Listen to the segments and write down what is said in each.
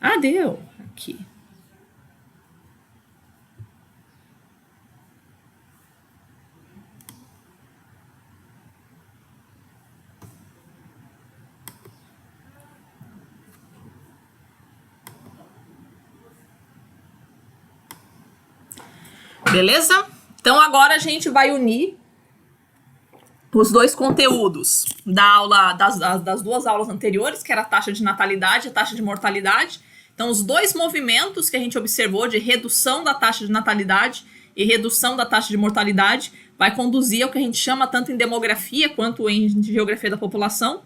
Ah, deu. Aqui. Beleza? Então agora a gente vai unir os dois conteúdos da aula das duas aulas anteriores, que era a taxa de natalidade e a taxa de mortalidade. Então, os dois movimentos que a gente observou de redução da taxa de natalidade e redução da taxa de mortalidade vai conduzir ao que a gente chama, tanto em demografia quanto em geografia da população,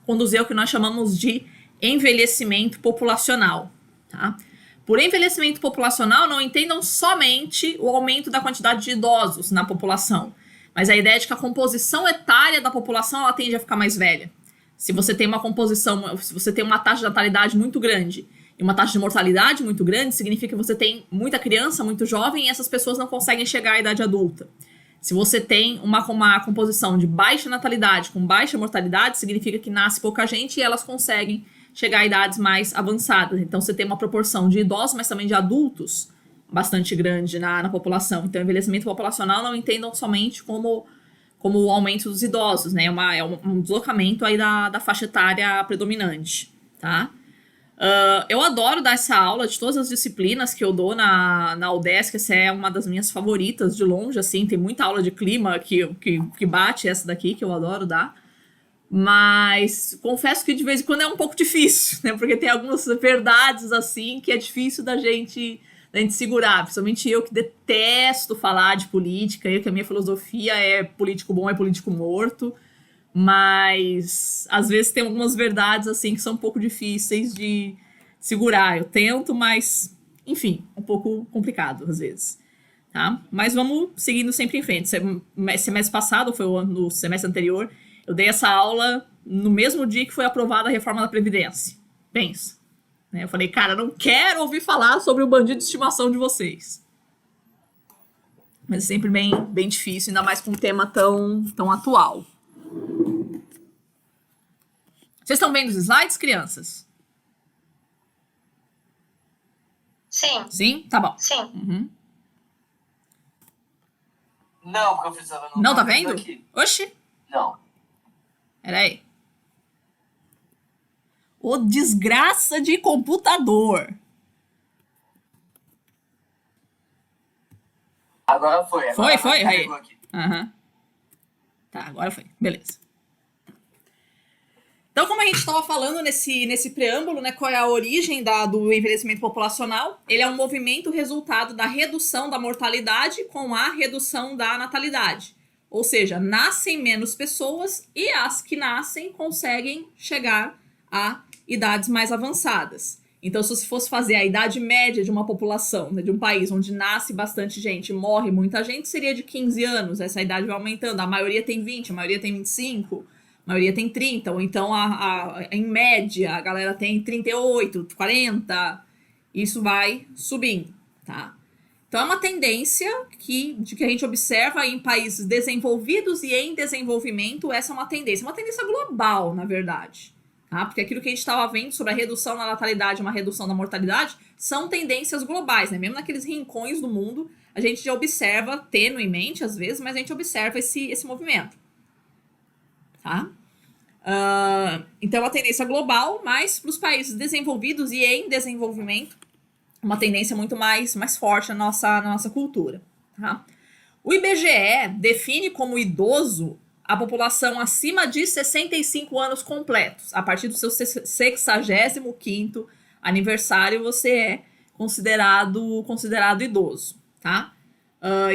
conduzir ao que nós chamamos de envelhecimento populacional. Tá? Por envelhecimento populacional, não entendam somente o aumento da quantidade de idosos na população, mas a ideia é de que a composição etária da população ela tende a ficar mais velha. Se você tem uma composição, se você tem uma taxa de natalidade muito grande e uma taxa de mortalidade muito grande, significa que você tem muita criança, muito jovem, e essas pessoas não conseguem chegar à idade adulta. Se você tem uma composição de baixa natalidade com baixa mortalidade, significa que nasce pouca gente e elas conseguem chegar a idades mais avançadas. Então, você tem uma proporção de idosos, mas também de adultos bastante grande na população. Então, envelhecimento populacional não entendam somente como o aumento dos idosos, né? É um deslocamento aí da faixa etária predominante, tá? Eu adoro dar essa aula de todas as disciplinas que eu dou na UDESC. Essa é uma das minhas favoritas de longe, assim. Tem muita aula de clima que bate essa daqui, que eu adoro dar. Mas confesso que de vez em quando é um pouco difícil, né? Porque tem algumas verdades, assim, que é difícil da gente segurar. Principalmente eu que detesto falar de política, eu que a minha filosofia é político bom é político morto. Mas às vezes tem algumas verdades assim que são um pouco difíceis de segurar. Eu tento, mas enfim, um pouco complicado às vezes, tá? Mas vamos seguindo sempre em frente. Semestre passado, foi no semestre anterior, eu dei essa aula no mesmo dia que foi aprovada a reforma da Previdência. Pensa, né? Eu falei, cara, não quero ouvir falar sobre o bandido de estimação de vocês. Mas é sempre bem difícil, ainda mais com um tema tão atual. Vocês estão vendo os slides, crianças? Sim. Sim? Tá bom. Sim. Uhum. Não, professora, não tá vendo? Aqui. Oxi. Não. Peraí. Ô, desgraça de computador. Agora foi. Foi? Aí. Uhum. Tá, agora foi. Beleza. Então, como a gente estava falando nesse preâmbulo, né, qual é a origem do envelhecimento populacional? Ele é um movimento resultado da redução da mortalidade com a redução da natalidade. Ou seja, nascem menos pessoas e as que nascem conseguem chegar a idades mais avançadas. Então, se você fosse fazer a idade média de uma população, né, de um país onde nasce bastante gente e morre muita gente, seria de 15 anos. Essa idade vai aumentando. A maioria tem 20, a maioria tem 25. A maioria tem 30, ou então em média a galera tem 38, 40, isso vai subindo, tá? Então é uma tendência que a gente observa em países desenvolvidos e em desenvolvimento. Essa é uma tendência global, na verdade, tá? Porque aquilo que a gente estava vendo sobre a redução da natalidade e uma redução da mortalidade são tendências globais, né? Mesmo naqueles rincões do mundo, a gente já observa, tenuemente às vezes, mas a gente observa esse movimento. Tá? Então é uma tendência global, mas para os países desenvolvidos e em desenvolvimento, uma tendência muito mais forte na nossa cultura. Tá? O IBGE define como idoso a população acima de 65 anos completos. A partir do seu 65º aniversário, você é considerado idoso. Tá?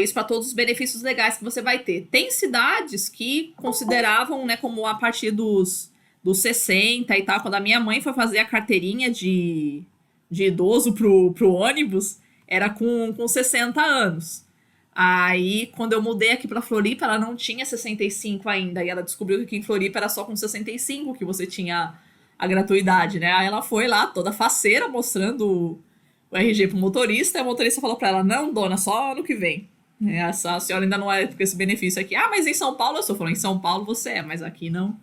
Isso para todos os benefícios legais que você vai ter. Tem cidades que consideravam, né, como a partir dos 60 e tal. Quando a minha mãe foi fazer a carteirinha de idoso pro ônibus, era com 60 anos. Aí, quando eu mudei aqui pra Floripa, ela não tinha 65 ainda. E ela descobriu que aqui em Floripa era só com 65 que você tinha a gratuidade, né? Aí ela foi lá, toda faceira, mostrando o RG pro motorista, e o motorista falou pra ela, não, dona, só ano que vem. A senhora ainda não é com esse benefício aqui. Ah, mas em São Paulo eu sou. Falou, em São Paulo você é, mas aqui não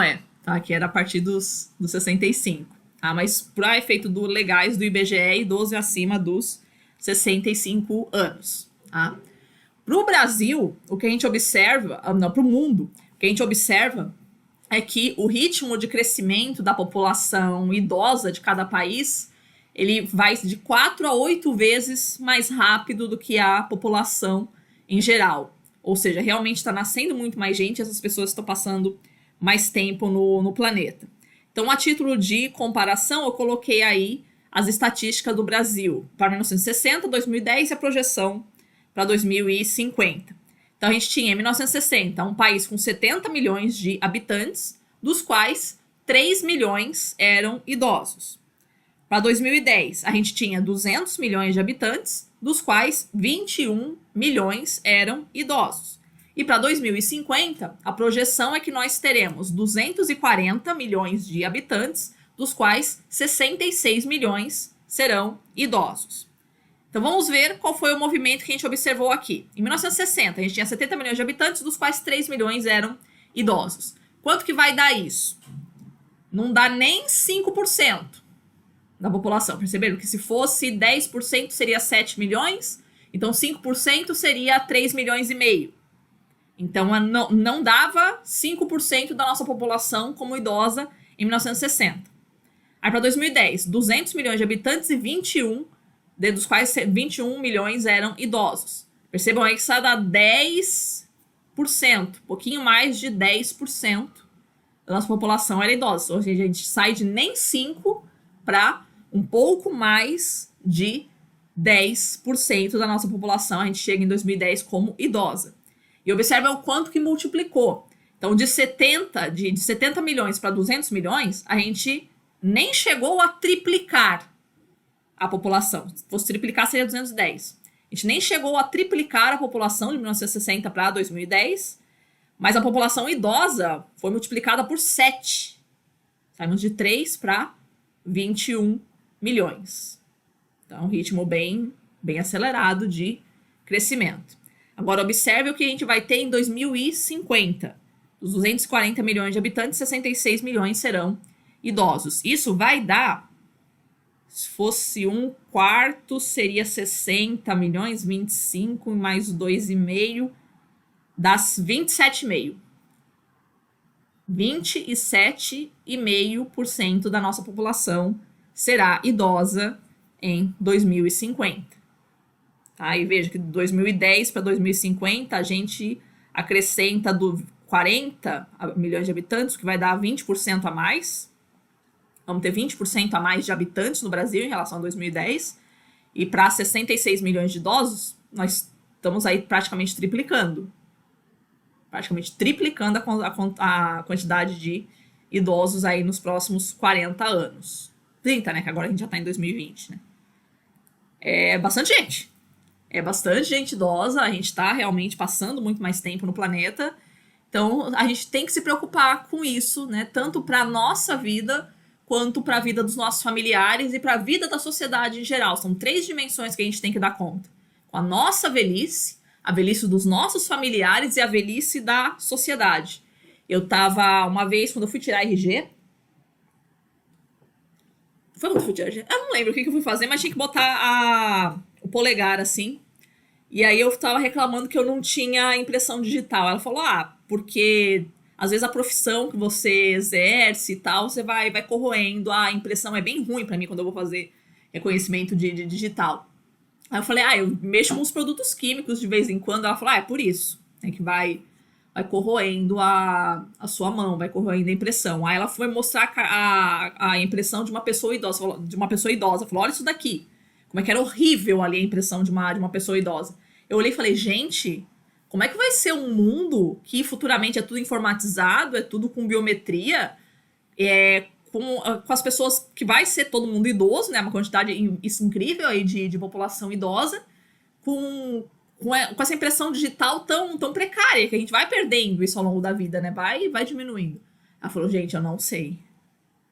é. Tá? Aqui era a partir dos 65. Mas para efeito legais do IBGE, idoso é acima dos 65 anos. Tá? Para o Brasil, o que a gente observa, para o mundo, o que a gente observa é que o ritmo de crescimento da população idosa de cada país, ele vai de 4 a 8 vezes mais rápido do que a população em geral. Ou seja, realmente está nascendo muito mais gente, essas pessoas estão passando mais tempo no planeta. Então, a título de comparação, eu coloquei aí as estatísticas do Brasil para 1960, 2010 e a projeção para 2050. Então, a gente tinha em 1960 um país com 70 milhões de habitantes, dos quais 3 milhões eram idosos. Para 2010, a gente tinha 200 milhões de habitantes, dos quais 21 milhões eram idosos. E para 2050, a projeção é que nós teremos 240 milhões de habitantes, dos quais 66 milhões serão idosos. Então vamos ver qual foi o movimento que a gente observou aqui. Em 1960, a gente tinha 70 milhões de habitantes, dos quais 3 milhões eram idosos. Quanto que vai dar isso? Não dá nem 5% da população. Perceberam que se fosse 10% seria 7 milhões, então 5% seria 3 milhões e meio. Então não dava 5% da nossa população como idosa em 1960. Aí para 2010, 200 milhões de habitantes e 21, dos quais 21 milhões eram idosos. Percebam aí que isso dá 10%, um pouquinho mais de 10% da nossa população era idosa. Ou seja, a gente sai de nem 5% para um pouco mais de 10% da nossa população. A gente chega em 2010 como idosa. E observa o quanto que multiplicou. Então, de 70 milhões para 200 milhões, a gente nem chegou a triplicar a população. Se fosse triplicar, seria 210. A gente nem chegou a triplicar a população de 1960 para 2010, mas a população idosa foi multiplicada por 7. Saímos de 3 para 21 milhões. Então, um ritmo bem acelerado de crescimento. Agora, observe o que a gente vai ter em 2050. Dos 240 milhões de habitantes, 66 milhões serão idosos. Isso vai dar, se fosse um quarto, seria 60 milhões, 25 mais 2,5, das 27,5%. 27,5% da nossa população será idosa em 2050. Tá? E veja que de 2010 para 2050 a gente acrescenta do 40 milhões de habitantes, que vai dar 20% a mais. Vamos ter 20% a mais de habitantes no Brasil em relação a 2010. E para 66 milhões de idosos, nós estamos aí praticamente triplicando. Praticamente triplicando a quantidade de idosos aí nos próximos 40 anos. 30, né? Que agora a gente já está em 2020, né? É bastante gente. É bastante gente idosa, a gente está realmente passando muito mais tempo no planeta. Então, a gente tem que se preocupar com isso, né? Tanto para a nossa vida, quanto para a vida dos nossos familiares e para a vida da sociedade em geral. São 3 dimensões que a gente tem que dar conta. Com a nossa velhice, a velhice dos nossos familiares e a velhice da sociedade. Eu tava, uma vez, quando eu fui tirar RG... Foi quando eu fui tirar RG? Eu não lembro o que eu fui fazer, mas tinha que botar o polegar, assim. E aí eu tava reclamando que eu não tinha impressão digital. Ela falou, porque às vezes a profissão que você exerce e tal, você vai corroendo. A impressão é bem ruim pra mim quando eu vou fazer reconhecimento de digital. Aí eu falei, eu mexo com os produtos químicos de vez em quando. Ela falou, é por isso. É que vai corroendo a sua mão, vai corroendo a impressão. Aí ela foi mostrar a impressão de uma pessoa idosa. Falou, olha isso daqui. Como é que era horrível ali a impressão de uma pessoa idosa. Eu olhei e falei, gente, como é que vai ser um mundo que futuramente é tudo informatizado, é tudo com biometria, com as pessoas que vai ser todo mundo idoso, né? Uma quantidade incrível aí de população idosa, com essa impressão digital tão precária, que a gente vai perdendo isso ao longo da vida, né? Vai diminuindo. Ela falou, gente, eu não sei.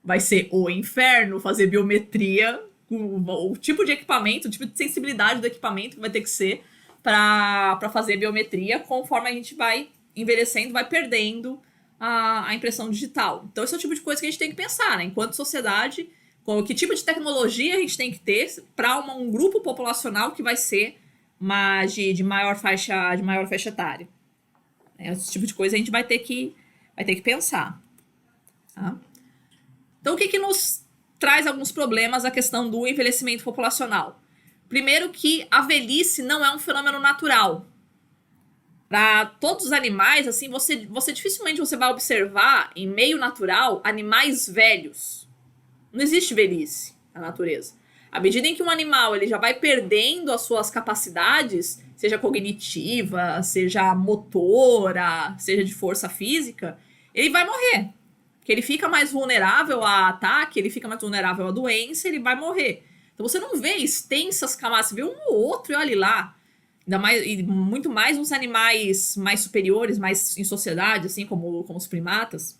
Vai ser o inferno fazer biometria, o tipo de equipamento, o tipo de sensibilidade do equipamento que vai ter que ser para fazer biometria, conforme a gente vai envelhecendo, vai perdendo a impressão digital. Então, esse é o tipo de coisa que a gente tem que pensar, né? Enquanto sociedade, Que tipo de tecnologia a gente tem que ter para um grupo populacional que vai ser de maior faixa etária. Esse tipo de coisa a gente vai ter que pensar. Tá? Então, o que nos traz alguns problemas a questão do envelhecimento populacional? Primeiro que a velhice não é um fenômeno natural. Para todos os animais, assim, você dificilmente você vai observar em meio natural animais velhos. Não existe velhice na natureza. À medida em que um animal ele já vai perdendo as suas capacidades, seja cognitiva, seja motora, seja de força física, ele vai morrer. Porque ele fica mais vulnerável a ataque, ele fica mais vulnerável a doença, ele vai morrer. Então você não vê extensas camadas, você vê um ou outro e olha lá. Ainda mais, e muito mais uns animais mais superiores, mais em sociedade, assim como os primatas.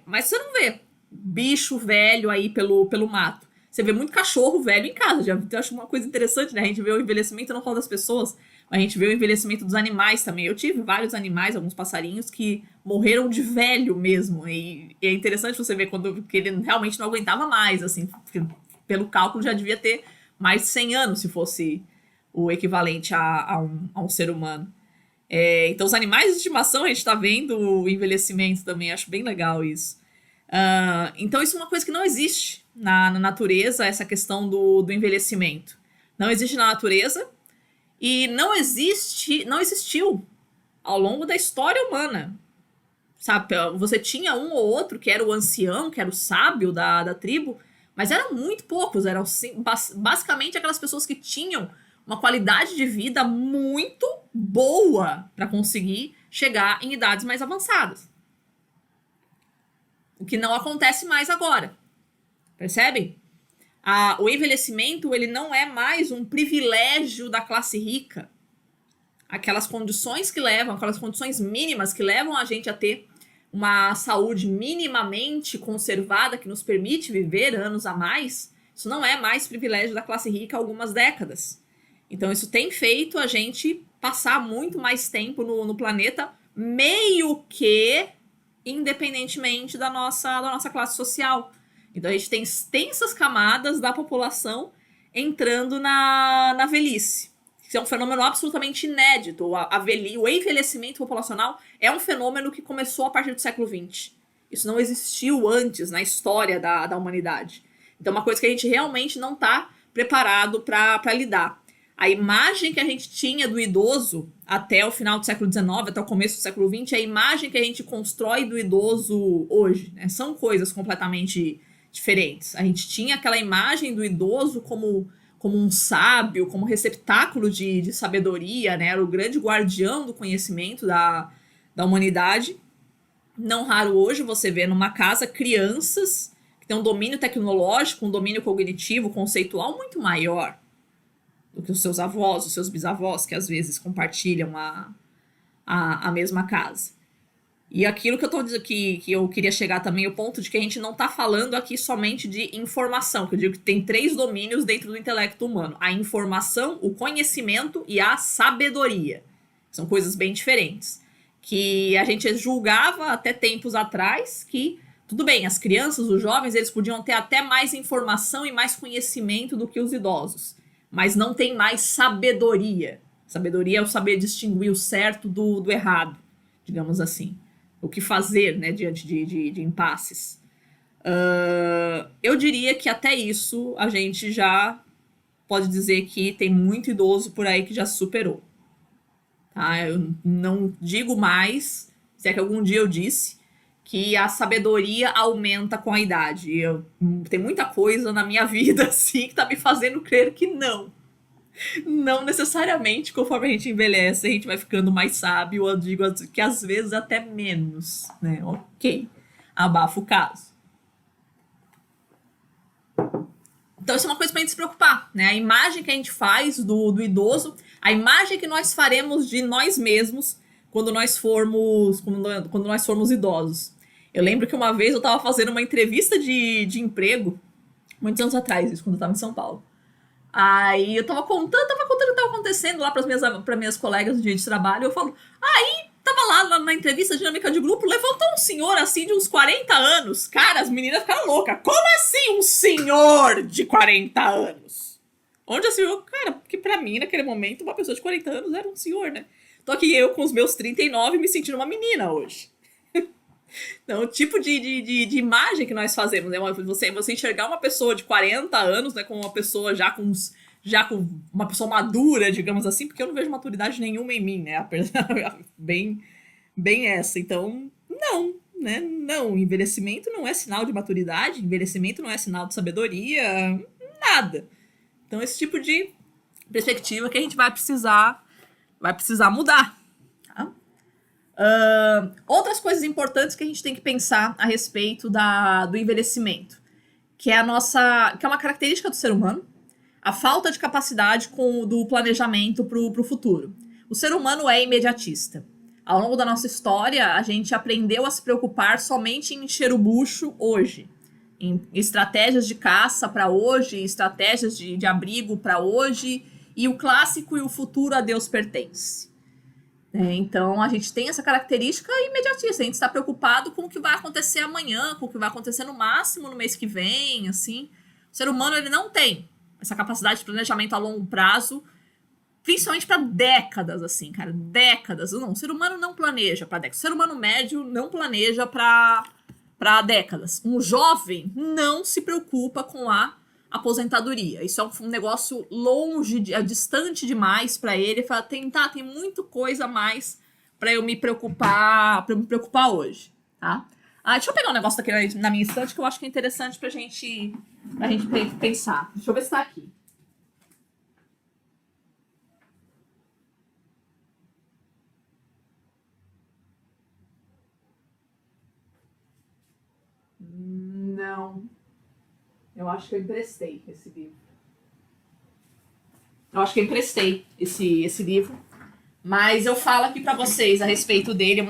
Mas você não vê bicho velho aí pelo mato. Você vê muito cachorro velho em casa. Eu acho uma coisa interessante, né? A gente vê o envelhecimento não só das pessoas, mas a gente vê o envelhecimento dos animais também. Eu tive vários animais, alguns passarinhos, que morreram de velho mesmo. E é interessante você ver que ele realmente não aguentava mais, assim. Pelo cálculo já devia ter mais de 100 anos, se fosse o equivalente a um ser humano. Então, os animais de estimação, a gente está vendo o envelhecimento também. Acho bem legal isso. Então, isso é uma coisa que não existe na natureza, essa questão do envelhecimento. Não existe na natureza e não existiu ao longo da história humana. Sabe, você tinha um ou outro que era o ancião, que era o sábio da tribo, mas eram muito poucos, eram basicamente aquelas pessoas que tinham uma qualidade de vida muito boa para conseguir chegar em idades mais avançadas. O que não acontece mais agora. Percebem? O envelhecimento ele não é mais um privilégio da classe rica. Aquelas condições mínimas que levam a gente a ter uma saúde minimamente conservada que nos permite viver anos a mais, isso não é mais privilégio da classe rica há algumas décadas. Então isso tem feito a gente passar muito mais tempo no planeta, meio que independentemente da nossa classe social. Então a gente tem extensas camadas da população entrando na velhice. Isso é um fenômeno absolutamente inédito. O envelhecimento populacional é um fenômeno que começou a partir do século XX. Isso não existiu antes na história da humanidade. Então é uma coisa que a gente realmente não está preparado para lidar. A imagem que a gente tinha do idoso até o final do século XIX, até o começo do século XX, é a imagem que a gente constrói do idoso hoje, né? São coisas completamente diferentes. A gente tinha aquela imagem do idoso como um sábio, como receptáculo de sabedoria, né? Era o grande guardião do conhecimento da humanidade. Não raro hoje você vê numa casa crianças que têm um domínio tecnológico, um domínio cognitivo, conceitual muito maior do que os seus avós, os seus bisavós, que às vezes compartilham a mesma casa. E aquilo que eu queria chegar também, o ponto de que a gente não está falando aqui somente de informação, que eu digo que tem 3 domínios dentro do intelecto humano: a informação, o conhecimento e a sabedoria. São coisas bem diferentes. Que a gente julgava até tempos atrás que, tudo bem, as crianças, os jovens, eles podiam ter até mais informação e mais conhecimento do que os idosos. Mas não tem mais sabedoria. Sabedoria é o saber distinguir o certo do errado, digamos assim. O que fazer, né, diante de impasses. Eu diria que até isso a gente já pode dizer que tem muito idoso por aí que já superou. Tá? Eu não digo mais, se é que algum dia eu disse, que a sabedoria aumenta com a idade. Tem muita coisa na minha vida, assim, que tá me fazendo crer que não. Não necessariamente, conforme a gente envelhece, a gente vai ficando mais sábio. Eu digo que às vezes até menos, né? Ok, abafa o caso. Então isso é uma coisa pra gente se preocupar, né? A imagem que a gente faz do idoso, a imagem que nós faremos de nós mesmos quando nós formos idosos. Eu lembro que uma vez eu estava fazendo uma entrevista de emprego, muitos anos atrás, isso, quando eu estava em São Paulo. Aí eu tava contando o que estava acontecendo lá para minhas colegas no dia de trabalho. Eu falo, aí Tava lá na entrevista dinâmica de grupo, levantou um senhor assim de uns 40 anos. Cara, as meninas ficaram loucas. Como assim um senhor de 40 anos? Onde assim, cara, porque pra mim, naquele momento, uma pessoa de 40 anos era um senhor, né? Tô aqui eu com os meus 39 me sentindo uma menina hoje. Então, o tipo de imagem que nós fazemos, né? Você enxergar uma pessoa de 40 anos, né, como uma pessoa já com uma pessoa madura, digamos assim, porque eu não vejo maturidade nenhuma em mim, né? Bem, bem essa. Então, não, né? Não, envelhecimento não é sinal de maturidade, envelhecimento não é sinal de sabedoria, nada. Então, esse tipo de perspectiva que a gente vai precisar mudar. Tá? Outras coisas importantes que a gente tem que pensar a respeito do envelhecimento, que é uma característica do ser humano, a falta de capacidade do planejamento para o futuro. O ser humano é imediatista. Ao longo da nossa história, a gente aprendeu a se preocupar somente em encher o bucho hoje, em estratégias de caça para hoje, estratégias de abrigo para hoje, e o clássico e o futuro a Deus pertence. Então, a gente tem essa característica imediatista. A gente está preocupado com o que vai acontecer amanhã, com o que vai acontecer no máximo no mês que vem, assim. O ser humano, ele não tem essa capacidade de planejamento a longo prazo, principalmente para décadas, assim, cara. Décadas. Não, o ser humano não planeja para décadas. O ser humano médio não planeja para décadas. Um jovem não se preocupa com a aposentadoria. Isso é um negócio longe, distante demais para ele. Ele fala, tem muita coisa a mais para eu me preocupar hoje, tá? Deixa eu pegar um negócio aqui na minha estante que eu acho que é interessante pra gente pensar. Deixa eu ver se tá aqui. Não. Eu acho que eu emprestei esse livro. Esse livro. Mas eu falo aqui pra vocês a respeito dele.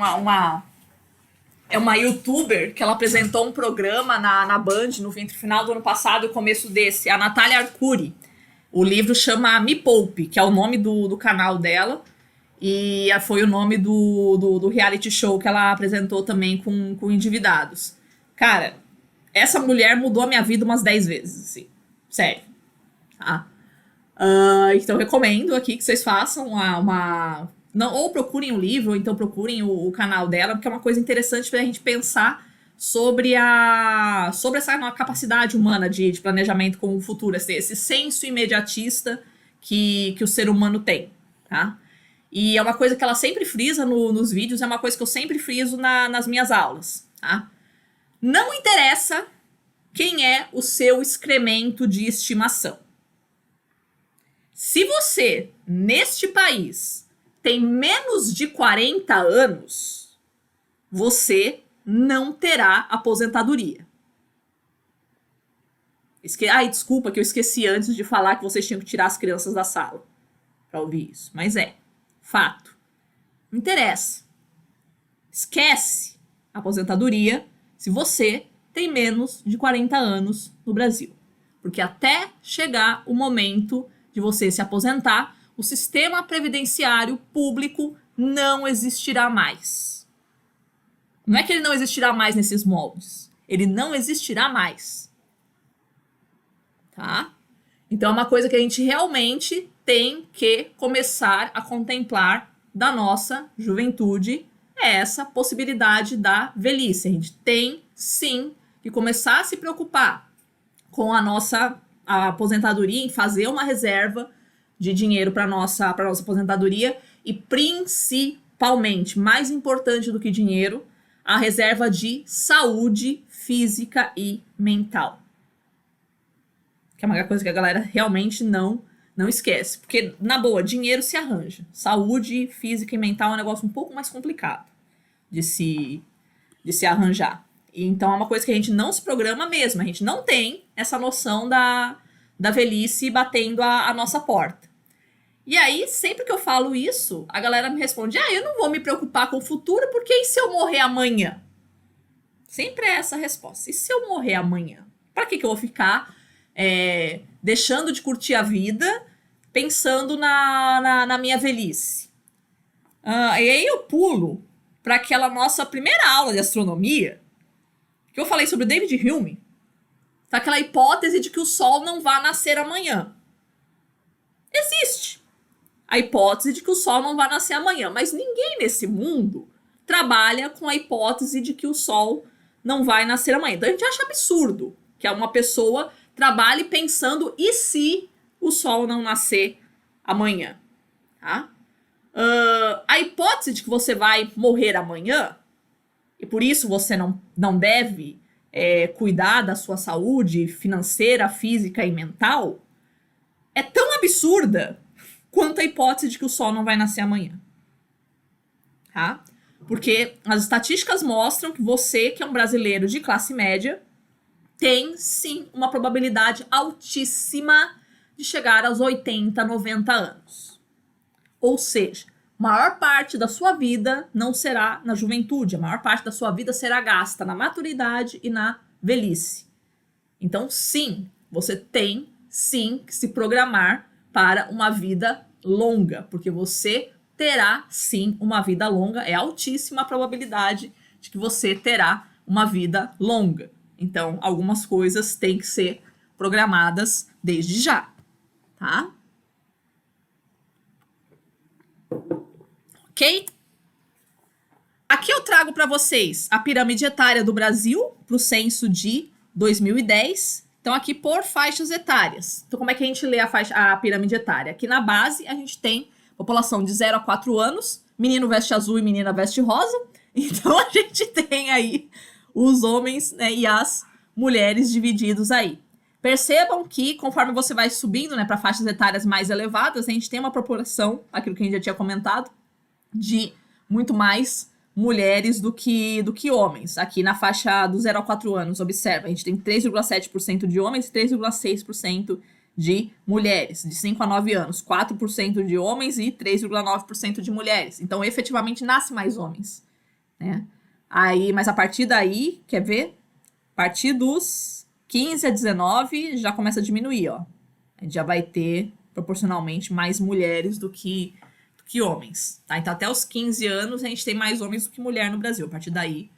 É uma youtuber que ela apresentou um programa na Band no final do ano passado e começo desse, a Natália Arcuri. O livro chama Me Poupe, que é o nome do canal dela. E foi o nome do reality show que ela apresentou também com endividados. Cara, essa mulher mudou a minha vida umas 10 vezes, assim. Sério. Tá? Então, recomendo aqui que vocês façam ou procurem o livro, ou então procurem o canal dela, porque é uma coisa interessante pra gente pensar sobre essa capacidade humana de planejamento com o futuro, esse senso imediatista que o ser humano tem, tá? E é uma coisa que ela sempre frisa nos vídeos, é uma coisa que eu sempre friso nas minhas aulas, tá? Não interessa quem é o seu excremento de estimação. Se você, neste país, tem menos de 40 anos, você não terá aposentadoria. Desculpa que eu esqueci antes de falar que vocês tinham que tirar as crianças da sala para ouvir isso. Mas fato. Não interessa. Esquece a aposentadoria se você tem menos de 40 anos no Brasil. Porque até chegar o momento de você se aposentar, o sistema previdenciário público não existirá mais. Não é que ele não existirá mais nesses moldes. Ele não existirá mais. Tá? Então é uma coisa que a gente realmente tem que começar a contemplar da nossa juventude, é essa possibilidade da velhice. A gente tem, sim, que começar a se preocupar com a aposentadoria, em fazer uma reserva de dinheiro para nossa aposentadoria e, principalmente, mais importante do que dinheiro, a reserva de saúde física e mental. Que é uma coisa que a galera realmente não esquece. Porque, na boa, dinheiro se arranja. Saúde física e mental é um negócio um pouco mais complicado de se arranjar. E, então, é uma coisa que a gente não se programa mesmo. A gente não tem essa noção da velhice batendo a nossa porta. E aí, sempre que eu falo isso, a galera me responde, eu não vou me preocupar com o futuro, porque e se eu morrer amanhã? Sempre é essa a resposta. E se eu morrer amanhã? Pra que eu vou ficar deixando de curtir a vida, pensando na minha velhice? E aí eu pulo para aquela nossa primeira aula de astronomia, que eu falei sobre o David Hume, tá? Aquela hipótese de que o Sol não vai nascer amanhã. Existe a hipótese de que o Sol não vai nascer amanhã, mas ninguém nesse mundo trabalha com a hipótese de que o Sol não vai nascer amanhã. Então a gente acha absurdo que uma pessoa trabalhe pensando e se o Sol não nascer amanhã, tá? A hipótese de que você vai morrer amanhã, e por isso você não deve cuidar da sua saúde financeira, física e mental, é tão absurda quanto a hipótese de que o Sol não vai nascer amanhã. Tá? Porque as estatísticas mostram que você, que é um brasileiro de classe média, tem, sim, uma probabilidade altíssima de chegar aos 80, 90 anos. Ou seja, a maior parte da sua vida não será na juventude, a maior parte da sua vida será gasta na maturidade e na velhice. Então, sim, você tem, sim, que se programar para uma vida longa, porque você terá, sim, uma vida longa. É altíssima a probabilidade de que você terá uma vida longa. Então, algumas coisas têm que ser programadas desde já, tá? Ok? Aqui eu trago para vocês a pirâmide etária do Brasil para o censo de 2010. Então, aqui por faixas etárias. Então, como é que a gente lê a pirâmide etária? Aqui na base, a gente tem população de 0 a 4 anos, menino veste azul e menina veste rosa. Então, a gente tem aí os homens, né, e as mulheres divididos aí. Percebam que, conforme você vai subindo, né, para faixas etárias mais elevadas, a gente tem uma proporção, aquilo que a gente já tinha comentado, de muito mais mulheres do que homens. Aqui na faixa do 0 a 4 anos, observa, a gente tem 3,7% de homens e 3,6% de mulheres. De 5 a 9 anos, 4% de homens e 3,9% de mulheres. Então, efetivamente, nasce mais homens, né? Aí, mas a partir daí, quer ver? A partir dos 15 a 19 já começa a diminuir, ó. A gente já vai ter proporcionalmente mais mulheres do que homens, tá? Então, até os 15 anos, a gente tem mais homens do que mulher no Brasil. A partir daí,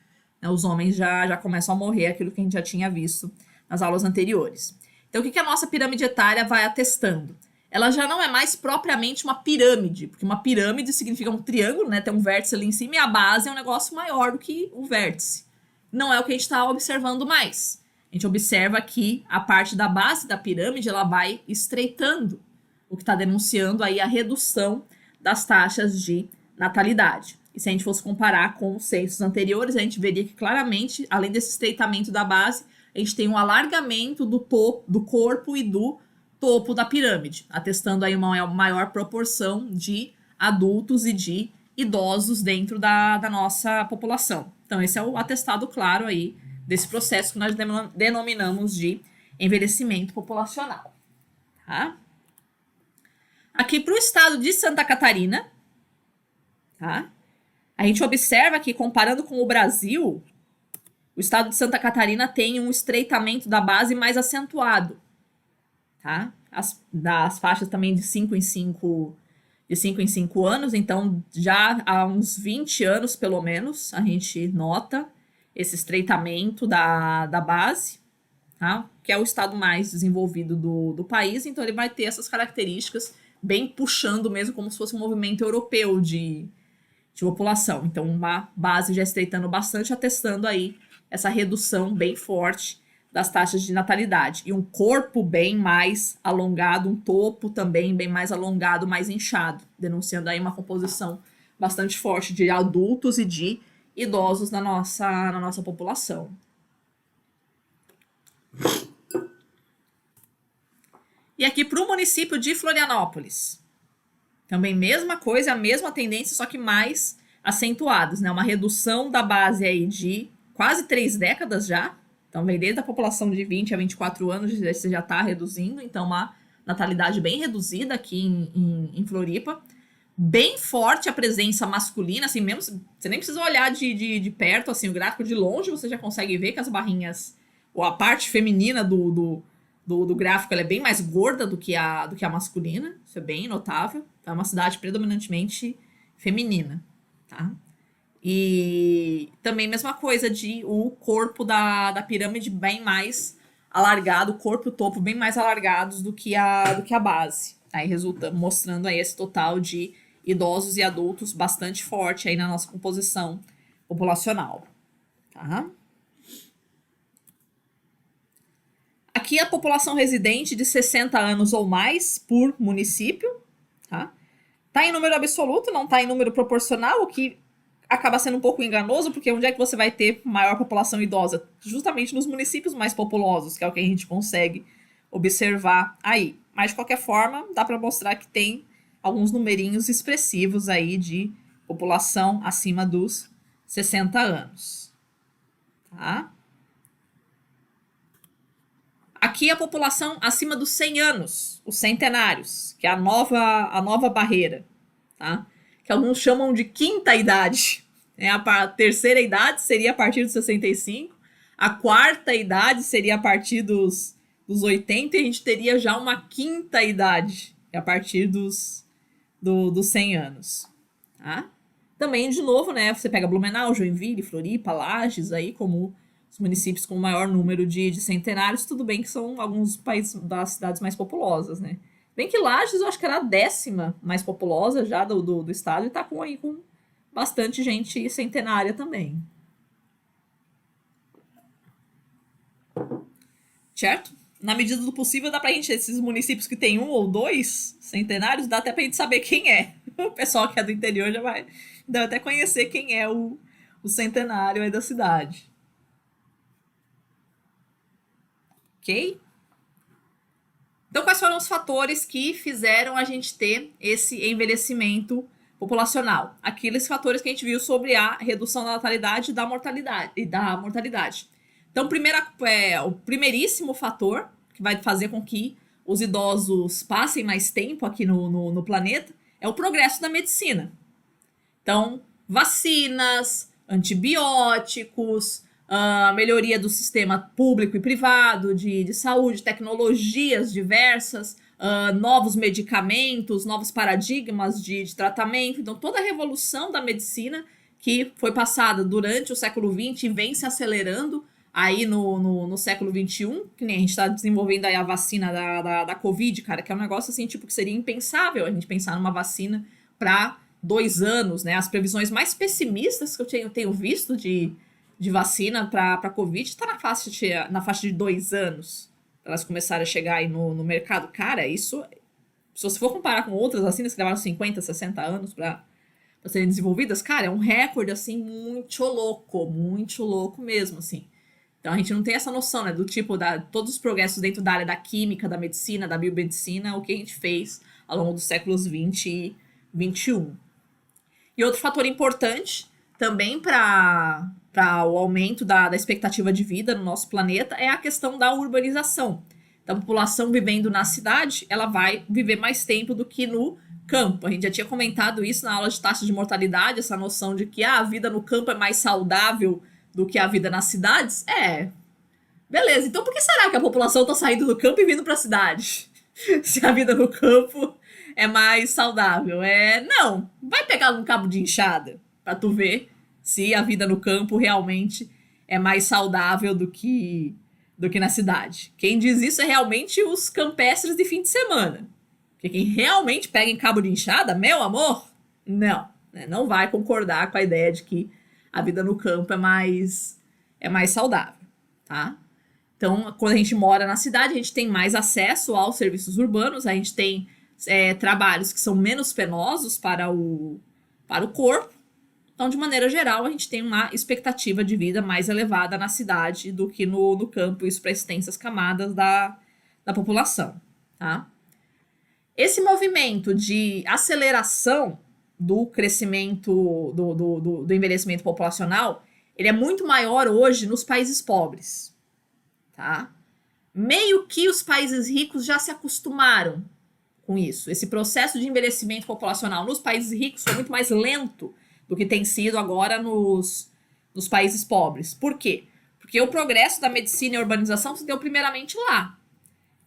né, os homens já começam a morrer, aquilo que a gente já tinha visto nas aulas anteriores. Então, o que a nossa pirâmide etária vai atestando? Ela já não é mais propriamente uma pirâmide, porque uma pirâmide significa um triângulo, né? Tem um vértice ali em cima e a base é um negócio maior do que o vértice. Não é o que a gente está observando mais. A gente observa que a parte da base da pirâmide, ela vai estreitando, o que está denunciando aí a redução das taxas de natalidade. E se a gente fosse comparar com os censos anteriores, a gente veria que claramente, além desse estreitamento da base, a gente tem um alargamento do corpo e do topo da pirâmide, atestando aí uma maior proporção de adultos e de idosos dentro da nossa população. Então, esse é o atestado claro aí desse processo que nós denominamos de envelhecimento populacional. Tá? Aqui para o estado de Santa Catarina, tá? A gente observa que, comparando com o Brasil, o estado de Santa Catarina tem um estreitamento da base mais acentuado, tá? Das faixas também de 5 em 5 anos, então já há uns 20 anos, pelo menos, a gente nota esse estreitamento da base, tá? Que é o estado mais desenvolvido do país, então ele vai ter essas características bem puxando mesmo como se fosse um movimento europeu de população. Então, uma base já estreitando bastante, atestando aí essa redução bem forte das taxas de natalidade. E um corpo bem mais alongado, um topo também bem mais alongado, mais inchado, denunciando aí uma composição bastante forte de adultos e de idosos na nossa população. E aqui para o município de Florianópolis. Também mesma coisa, a mesma tendência, só que mais acentuadas, né? Uma redução da base aí de quase 3 décadas já. Então, vem desde a população de 20 a 24 anos, você já está reduzindo. Então, uma natalidade bem reduzida aqui em Floripa. Bem forte a presença masculina, assim, mesmo, você nem precisa olhar de perto, assim, o gráfico de longe, você já consegue ver que as barrinhas, ou a parte feminina do gráfico, ela é bem mais gorda do que a masculina. Isso é bem notável. É uma cidade predominantemente feminina, tá? E também mesma coisa de o corpo da pirâmide bem mais alargado, o corpo e o topo bem mais alargados do que a base. Aí resulta mostrando aí esse total de idosos e adultos bastante forte aí na nossa composição populacional, tá? Aqui a população residente de 60 anos ou mais por município, tá? Tá em número absoluto, não tá em número proporcional, o que acaba sendo um pouco enganoso, porque onde é que você vai ter maior população idosa? Justamente nos municípios mais populosos, que é o que a gente consegue observar aí. Mas, de qualquer forma, dá para mostrar que tem alguns numerinhos expressivos aí de população acima dos 60 anos. Tá? Aqui a população acima dos 100 anos, os centenários, que é a nova barreira, tá? Que alguns chamam de quinta idade. A terceira idade seria a partir dos 65, a quarta idade seria a partir dos 80, e a gente teria já uma quinta idade, a partir dos 100 anos. Tá? Também, de novo, né, você pega Blumenau, Joinville, Floripa, Lages, aí como os municípios com o maior número de centenários, tudo bem que são alguns países das cidades mais populosas, né? Bem que Lages, eu acho que era a 10ª mais populosa já do estado, e tá com bastante gente centenária também. Certo? Na medida do possível, dá pra gente, esses municípios que tem 1 ou 2 centenários, dá até pra gente saber quem é. O pessoal que é do interior já deve até conhecer quem é o centenário aí da cidade. Ok? Então, quais foram os fatores que fizeram a gente ter esse envelhecimento populacional? Aqueles fatores que a gente viu sobre a redução da natalidade e da mortalidade. Então, o primeiríssimo fator que vai fazer com que os idosos passem mais tempo aqui no planeta é o progresso da medicina. Então, vacinas, antibióticos, a melhoria do sistema público e privado de saúde, tecnologias diversas, novos medicamentos, novos paradigmas de tratamento. Então, toda a revolução da medicina que foi passada durante o século XX e vem se acelerando aí no século XXI, que nem a gente está desenvolvendo aí a vacina da Covid, cara, que é um negócio assim, tipo, que seria impensável a gente pensar numa vacina para 2 anos, né? As previsões mais pessimistas que eu tenho visto de vacina para Covid está na faixa de 2 anos para elas começarem a chegar aí no mercado. Cara, isso, se você for comparar com outras vacinas que levaram 50, 60 anos para serem desenvolvidas, cara, é um recorde, assim, muito louco mesmo, assim. Então a gente não tem essa noção, né, do tipo, todos os progressos dentro da área da química, da medicina, da biomedicina, o que a gente fez ao longo dos séculos 20 e 21. E outro fator importante também para o aumento da expectativa de vida no nosso planeta é a questão da urbanização. Então, a população vivendo na cidade, ela vai viver mais tempo do que no campo. A gente já tinha comentado isso na aula de taxa de mortalidade, essa noção de que a vida no campo é mais saudável do que a vida nas cidades. Beleza, então por que será que a população está saindo do campo e vindo para a cidade? Se a vida no campo é mais saudável. Não, vai pegar um cabo de enxada para tu ver se a vida no campo realmente é mais saudável do que na cidade. Quem diz isso é realmente os campestres de fim de semana. Porque quem realmente pega em cabo de enxada, meu amor, não, né? Não vai concordar com a ideia de que a vida no campo é mais saudável, tá? Então, quando a gente mora na cidade, a gente tem mais acesso aos serviços urbanos, a gente tem trabalhos que são menos penosos para o corpo. Então, de maneira geral, a gente tem uma expectativa de vida mais elevada na cidade do que no campo, isso para extensas camadas da população, tá? Esse movimento de aceleração do crescimento, do envelhecimento populacional, ele é muito maior hoje nos países pobres, tá? Meio que os países ricos já se acostumaram com isso. Esse processo de envelhecimento populacional nos países ricos foi muito mais lento do que tem sido agora nos países pobres. Por quê? Porque o progresso da medicina e a urbanização se deu primeiramente lá.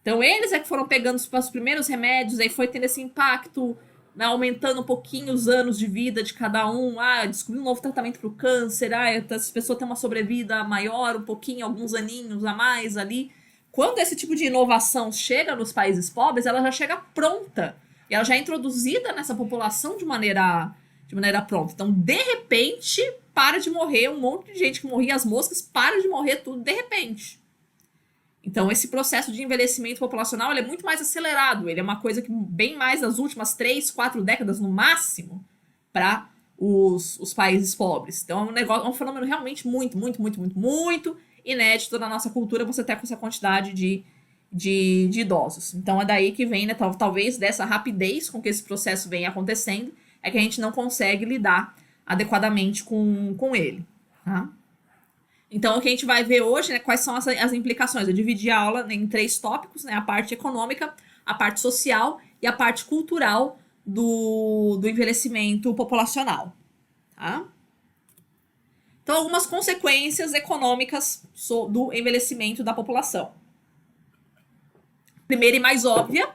Então, eles é que foram pegando os primeiros remédios, aí foi tendo esse impacto né, aumentando um pouquinho os anos de vida de cada um, descobrir um novo tratamento para o câncer, essa pessoa tem uma sobrevida maior, um pouquinho, alguns aninhos a mais ali. Quando esse tipo de inovação chega nos países pobres, ela já chega pronta. E ela já é introduzida nessa população de maneira pronta. Então, de repente, para de morrer um monte de gente que morria, as moscas, para de morrer tudo de repente. Então, esse processo de envelhecimento populacional ele é muito mais acelerado. Ele é uma coisa que bem mais das últimas 3, 4 décadas, no máximo, para os países pobres. Então, é um fenômeno realmente muito, muito, muito, muito, muito inédito na nossa cultura você ter com essa quantidade de idosos. Então, é daí que vem, né, talvez dessa rapidez com que esse processo vem acontecendo, é que a gente não consegue lidar adequadamente com ele, tá? Então, o que a gente vai ver hoje, né, quais são as implicações. Eu dividi a aula em 3 tópicos, né, a parte econômica, a parte social e a parte cultural do envelhecimento populacional. Tá? Então, algumas consequências econômicas do envelhecimento da população. Primeira e mais óbvia,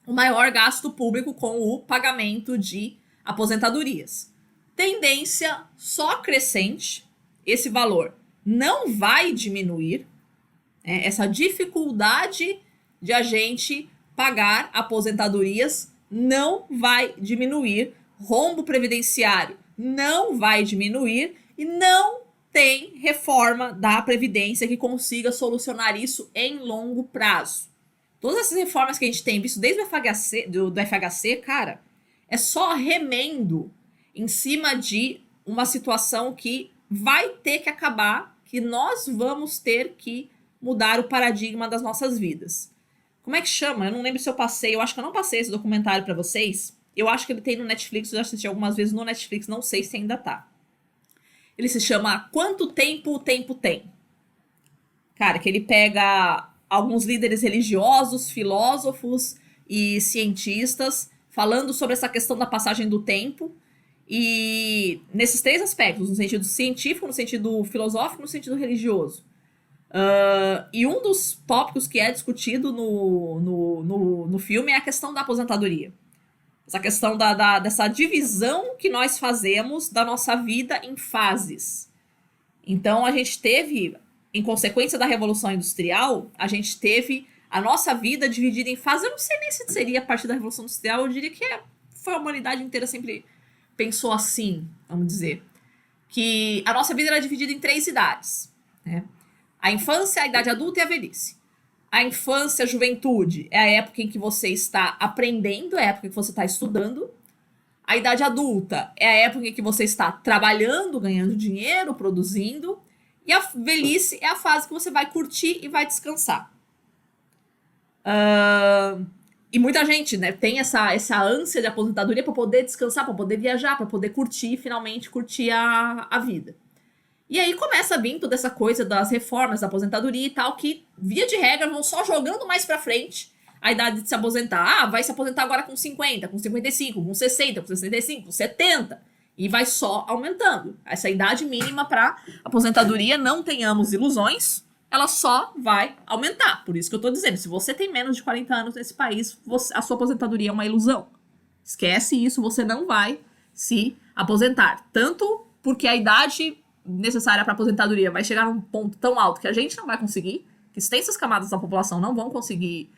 o maior gasto público com o pagamento de aposentadorias. Tendência só crescente. Esse valor não vai diminuir, né? Essa dificuldade de a gente pagar aposentadorias não vai diminuir, rombo previdenciário não vai diminuir e não tem reforma da Previdência que consiga solucionar isso em longo prazo. Todas essas reformas que a gente tem visto desde o FHC, do FHC, cara, é só remendo em cima de uma situação que vai ter que acabar, que nós vamos ter que mudar o paradigma das nossas vidas. Como é que chama? Eu não lembro se eu passei, eu acho que eu não passei esse documentário pra vocês. Eu acho que ele tem no Netflix, eu já assisti algumas vezes no Netflix, não sei se ainda tá. Ele se chama Quanto Tempo o Tempo Tem? Cara, que ele pega alguns líderes religiosos, filósofos e cientistas falando sobre essa questão da passagem do tempo. E nesses 3 aspectos, no sentido científico, no sentido filosófico, no sentido religioso. E um dos tópicos que é discutido no filme é a questão da aposentadoria. Essa questão dessa divisão que nós fazemos da nossa vida em fases. Então, a gente teve, em consequência da Revolução Industrial, a gente teve a nossa vida dividida em fases. Eu não sei nem se seria a partir da Revolução Industrial, eu diria que foi a humanidade inteira sempre pensou assim, vamos dizer, que a nossa vida era dividida em 3 idades, né? A infância, a idade adulta e a velhice. A infância, a juventude, é a época em que você está aprendendo, é a época em que você está estudando. A idade adulta é a época em que você está trabalhando, ganhando dinheiro, produzindo. E a velhice é a fase que você vai curtir e vai descansar. E muita gente, né, tem essa ânsia de aposentadoria para poder descansar, para poder viajar, para poder curtir, finalmente curtir a vida. E aí começa a vir toda essa coisa das reformas da aposentadoria e tal, que, via de regra, vão só jogando mais para frente a idade de se aposentar. Vai se aposentar agora com 50, com 55, com 60, com 65, com 70. E vai só aumentando. Essa idade mínima para aposentadoria, não tenhamos ilusões, ela só vai aumentar. Por isso que eu tô dizendo, se você tem menos de 40 anos nesse país, a sua aposentadoria é uma ilusão. Esquece isso, você não vai se aposentar. Tanto porque a idade necessária para aposentadoria vai chegar num ponto tão alto que a gente não vai conseguir, que extensas camadas da população não vão conseguir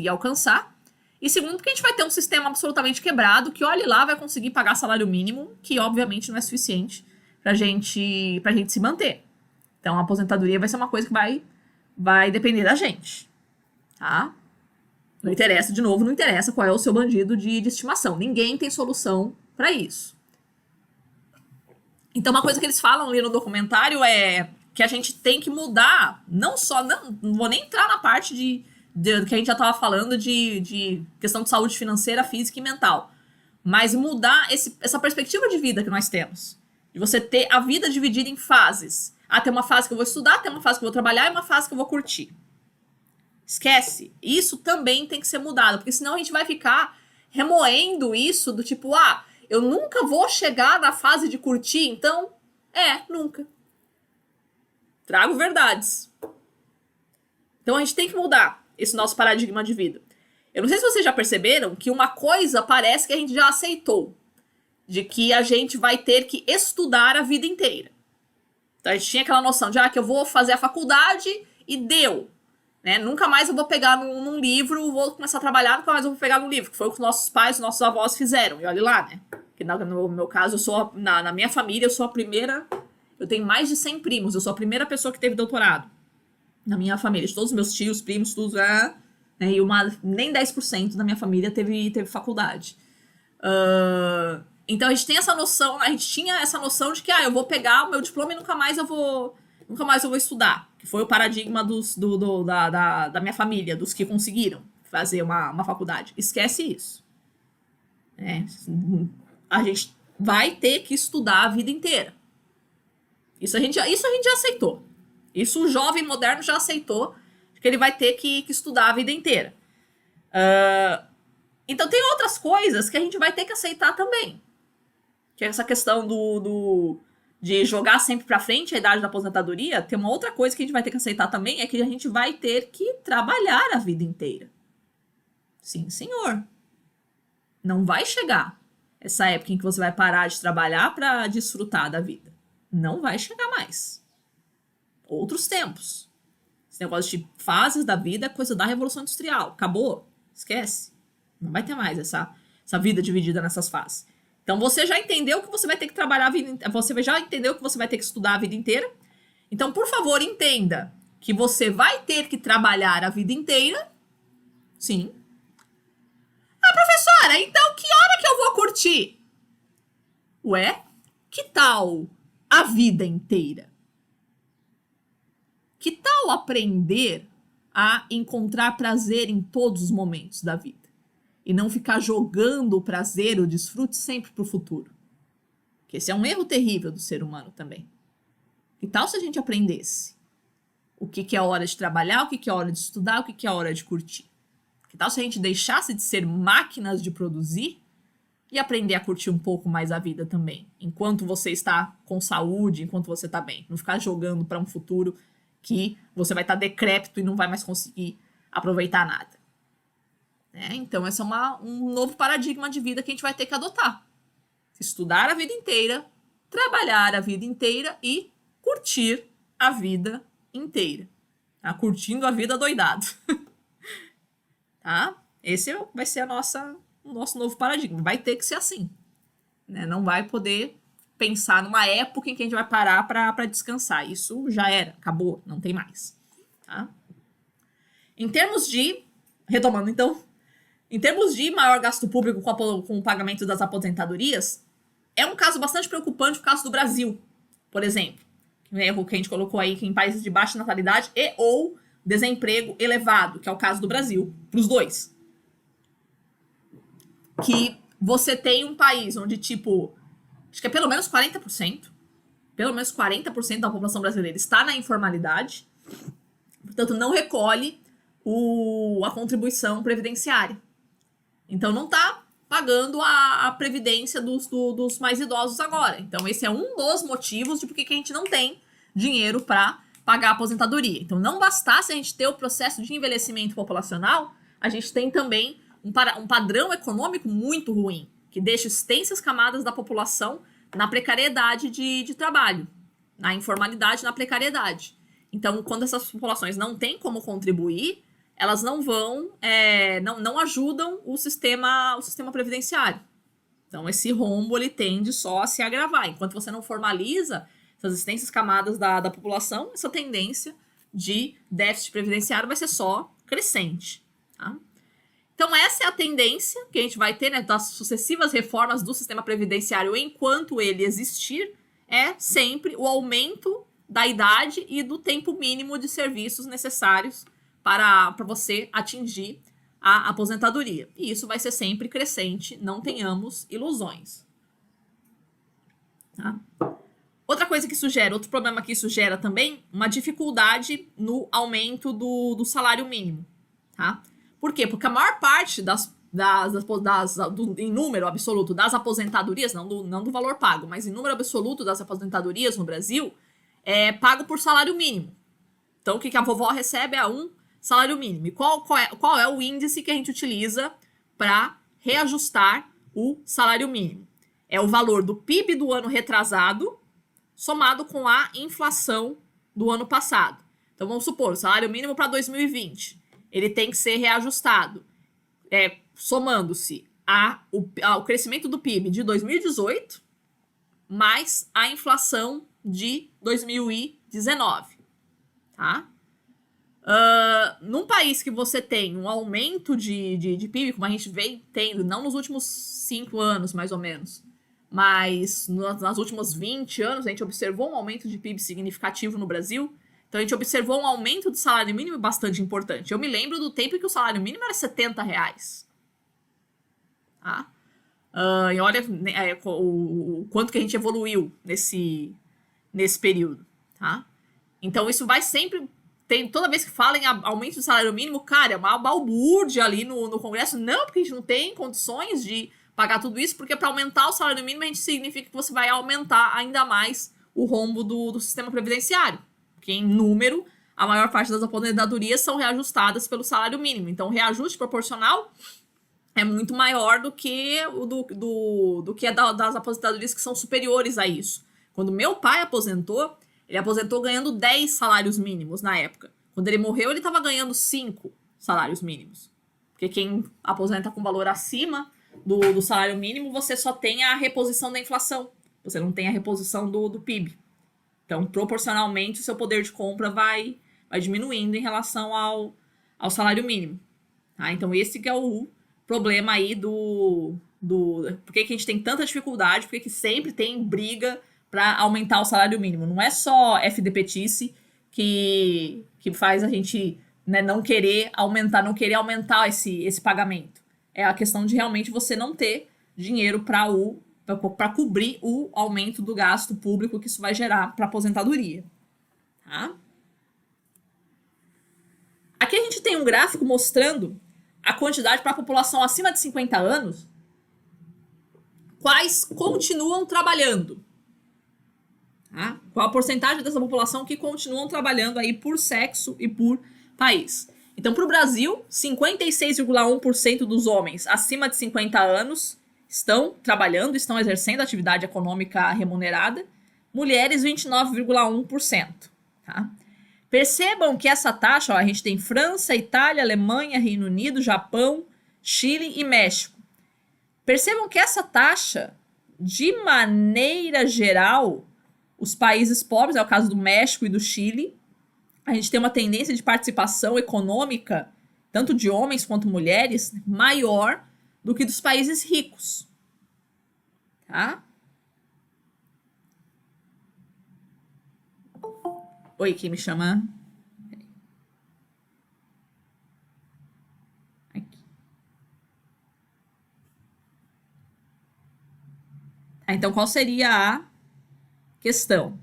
alcançar. E segundo, porque a gente vai ter um sistema absolutamente quebrado, que olhe lá vai conseguir pagar salário mínimo, que obviamente não é suficiente pra gente se manter. Então, a aposentadoria vai ser uma coisa que vai depender da gente, tá? Não interessa qual é o seu bandido de estimação. Ninguém tem solução para isso. Então, uma coisa que eles falam ali no documentário é que a gente tem que mudar, não vou nem entrar na parte de que a gente já estava falando de questão de saúde financeira, física e mental, mas mudar essa perspectiva de vida que nós temos. De você ter a vida dividida em fases. Tem uma fase que eu vou estudar, tem uma fase que eu vou trabalhar e uma fase que eu vou curtir. Esquece. Isso também tem que ser mudado, porque senão a gente vai ficar remoendo isso do tipo, eu nunca vou chegar na fase de curtir, então, nunca. Trago verdades. Então a gente tem que mudar esse nosso paradigma de vida. Eu não sei se vocês já perceberam que uma coisa parece que a gente já aceitou. De que a gente vai ter que estudar a vida inteira. Então a gente tinha aquela noção de que eu vou fazer a faculdade e deu. Né? Nunca mais eu vou pegar num livro, vou começar a trabalhar, nunca mais eu vou pegar num livro. Que foi o que os nossos pais, os nossos avós fizeram. E olha lá, né? Que no meu caso, eu sou na minha família, eu sou a primeira. Eu tenho mais de 100 primos. Eu sou a primeira pessoa que teve doutorado. Na minha família. De todos os meus tios, primos, tudo. Né? E nem 10% da minha família teve faculdade. Então a gente tem essa noção, a gente tinha essa noção de que eu vou pegar o meu diploma e nunca mais eu vou estudar. Que foi o paradigma da minha família, dos que conseguiram fazer uma faculdade. Esquece isso. A gente vai ter que estudar a vida inteira. Isso a gente já aceitou. Isso o jovem moderno já aceitou, que ele vai ter que estudar a vida inteira. Então tem outras coisas que a gente vai ter que aceitar também. Que é essa questão de jogar sempre pra frente a idade da aposentadoria. Tem uma outra coisa que a gente vai ter que aceitar também, é que a gente vai ter que trabalhar a vida inteira. Sim, senhor. Não vai chegar essa época em que você vai parar de trabalhar pra desfrutar da vida. Não vai chegar mais. Outros tempos. Esse negócio de fases da vida é coisa da Revolução Industrial. Acabou. Esquece. Não vai ter mais essa vida dividida nessas fases. Então você já entendeu que você vai ter que trabalhar a vida inteira. Você já entendeu que você vai ter que estudar a vida inteira. Então, por favor, entenda que você vai ter que trabalhar a vida inteira. Sim. Professora, então que hora que eu vou curtir? Ué, que tal a vida inteira? Que tal aprender a encontrar prazer em todos os momentos da vida? E não ficar jogando o prazer, o desfrute sempre para o futuro. Que esse é um erro terrível do ser humano também. Que tal se a gente aprendesse o que é hora de trabalhar, o que é hora de estudar, o que é hora de curtir? Que tal se a gente deixasse de ser máquinas de produzir e aprender a curtir um pouco mais a vida também? Enquanto você está com saúde, enquanto você está bem. Não ficar jogando para um futuro que você vai estar decrépito e não vai mais conseguir aproveitar nada. Então, esse é um novo paradigma de vida que a gente vai ter que adotar. Estudar a vida inteira, trabalhar a vida inteira e curtir a vida inteira. Tá? Curtindo a vida doidado. Tá? Esse vai ser o nosso novo paradigma. Vai ter que ser assim. Né? Não vai poder pensar numa época em que a gente vai parar para descansar. Isso já era, acabou, não tem mais. Tá? Em termos de... Retomando, então... Em termos de maior gasto público com o pagamento das aposentadorias, é um caso bastante preocupante o caso do Brasil, por exemplo. O erro que a gente colocou aí, que em países de baixa natalidade e ou desemprego elevado, que é o caso do Brasil, para os dois. Que você tem um país onde, acho que é pelo menos 40% da população brasileira está na informalidade, portanto, não recolhe a contribuição previdenciária. Então, não está pagando a previdência dos mais idosos agora. Então, esse é um dos motivos de por que a gente não tem dinheiro para pagar a aposentadoria. Então, não bastasse a gente ter o processo de envelhecimento populacional, a gente tem também um padrão econômico muito ruim, que deixa extensas camadas da população na precariedade de trabalho, na informalidade, na precariedade. Então, quando essas populações não têm como contribuir, elas não vão, não ajudam o sistema previdenciário. Então, esse rombo, ele tende só a se agravar. Enquanto você não formaliza essas extensas camadas da população, essa tendência de déficit previdenciário vai ser só crescente. Tá? Então, essa é a tendência que a gente vai ter, né, das sucessivas reformas do sistema previdenciário enquanto ele existir, é sempre o aumento da idade e do tempo mínimo de serviços necessários para você atingir a aposentadoria. E isso vai ser sempre crescente, não tenhamos ilusões. Tá? Outra coisa que isso gera, outro problema que isso gera também, uma dificuldade no aumento do salário mínimo. Tá? Por quê? Porque a maior parte em número absoluto das aposentadorias, não do valor pago, mas em número absoluto das aposentadorias no Brasil, é pago por salário mínimo. Então, o que a vovó recebe é um salário mínimo. E qual é o índice que a gente utiliza para reajustar o salário mínimo? É o valor do PIB do ano retrasado somado com a inflação do ano passado. Então, vamos supor, o salário mínimo para 2020, ele tem que ser reajustado, somando-se ao crescimento do PIB de 2018 mais a inflação de 2019, tá? Num país que você tem um aumento de PIB, como a gente vem tendo, não nos últimos 5 anos, mais ou menos, mas nas últimas 20 anos, a gente observou um aumento de PIB significativo no Brasil. Então, a gente observou um aumento do salário mínimo bastante importante. Eu me lembro do tempo em que o salário mínimo era R$70. Tá? E olha o quanto que a gente evoluiu nesse período. Tá? Então, isso vai sempre... toda vez que fala em aumento do salário mínimo, cara, é uma balbúrdia ali no Congresso. Não, porque a gente não tem condições de pagar tudo isso, porque para aumentar o salário mínimo, a gente significa que você vai aumentar ainda mais o rombo do sistema previdenciário. Porque, em número, a maior parte das aposentadorias são reajustadas pelo salário mínimo. Então, o reajuste proporcional é muito maior do que do que das aposentadorias que são superiores a isso. Quando meu pai aposentou, ele aposentou ganhando 10 salários mínimos na época. Quando ele morreu, ele estava ganhando 5 salários mínimos. Porque quem aposenta com valor acima do salário mínimo, você só tem a reposição da inflação. Você não tem a reposição do PIB. Então, proporcionalmente, o seu poder de compra vai diminuindo em relação ao salário mínimo. Tá? Então, esse que é o problema aí por que a gente tem tanta dificuldade, por que sempre tem briga para aumentar o salário mínimo. Não é só FDPtice que faz a gente, né, não querer aumentar esse pagamento. É a questão de realmente você não ter dinheiro para cobrir o aumento do gasto público que isso vai gerar para a aposentadoria. Tá? Aqui a gente tem um gráfico mostrando a quantidade para a população acima de 50 anos, quais continuam trabalhando. Tá? Qual a porcentagem dessa população que continuam trabalhando aí por sexo e por país. Então, para o Brasil, 56,1% dos homens acima de 50 anos estão trabalhando, estão exercendo atividade econômica remunerada. Mulheres, 29,1%. Tá? Percebam que essa taxa, a gente tem França, Itália, Alemanha, Reino Unido, Japão, Chile e México. Percebam que essa taxa, de maneira geral, os países pobres, é o caso do México e do Chile, a gente tem uma tendência de participação econômica, tanto de homens quanto mulheres, maior do que dos países ricos. Tá? Oi, quem me chama? Aqui. Então, qual seria a questão?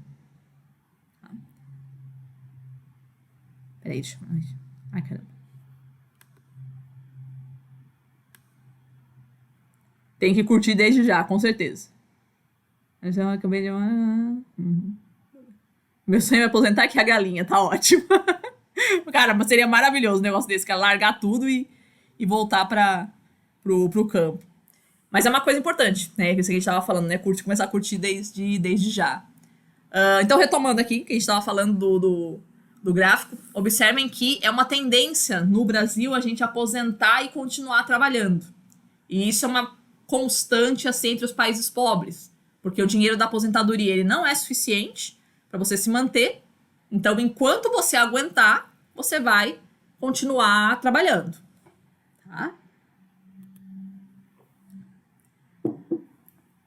Peraí, deixa eu... Ai, caramba. Tem que curtir desde já, com certeza. Eu já acabei de... Meu sonho é aposentar aqui a galinha, tá ótimo. Cara, mas seria maravilhoso um negócio desse, que é largar tudo e voltar pro campo. Mas é uma coisa importante, né? Que isso que a gente tava falando, né? Começar a curtir desde já. Então, retomando aqui, que a gente tava falando do gráfico, observem que é uma tendência no Brasil a gente aposentar e continuar trabalhando. E isso é uma constante assim entre os países pobres, porque o dinheiro da aposentadoria ele não é suficiente para você se manter. Então, enquanto você aguentar, você vai continuar trabalhando. Tá?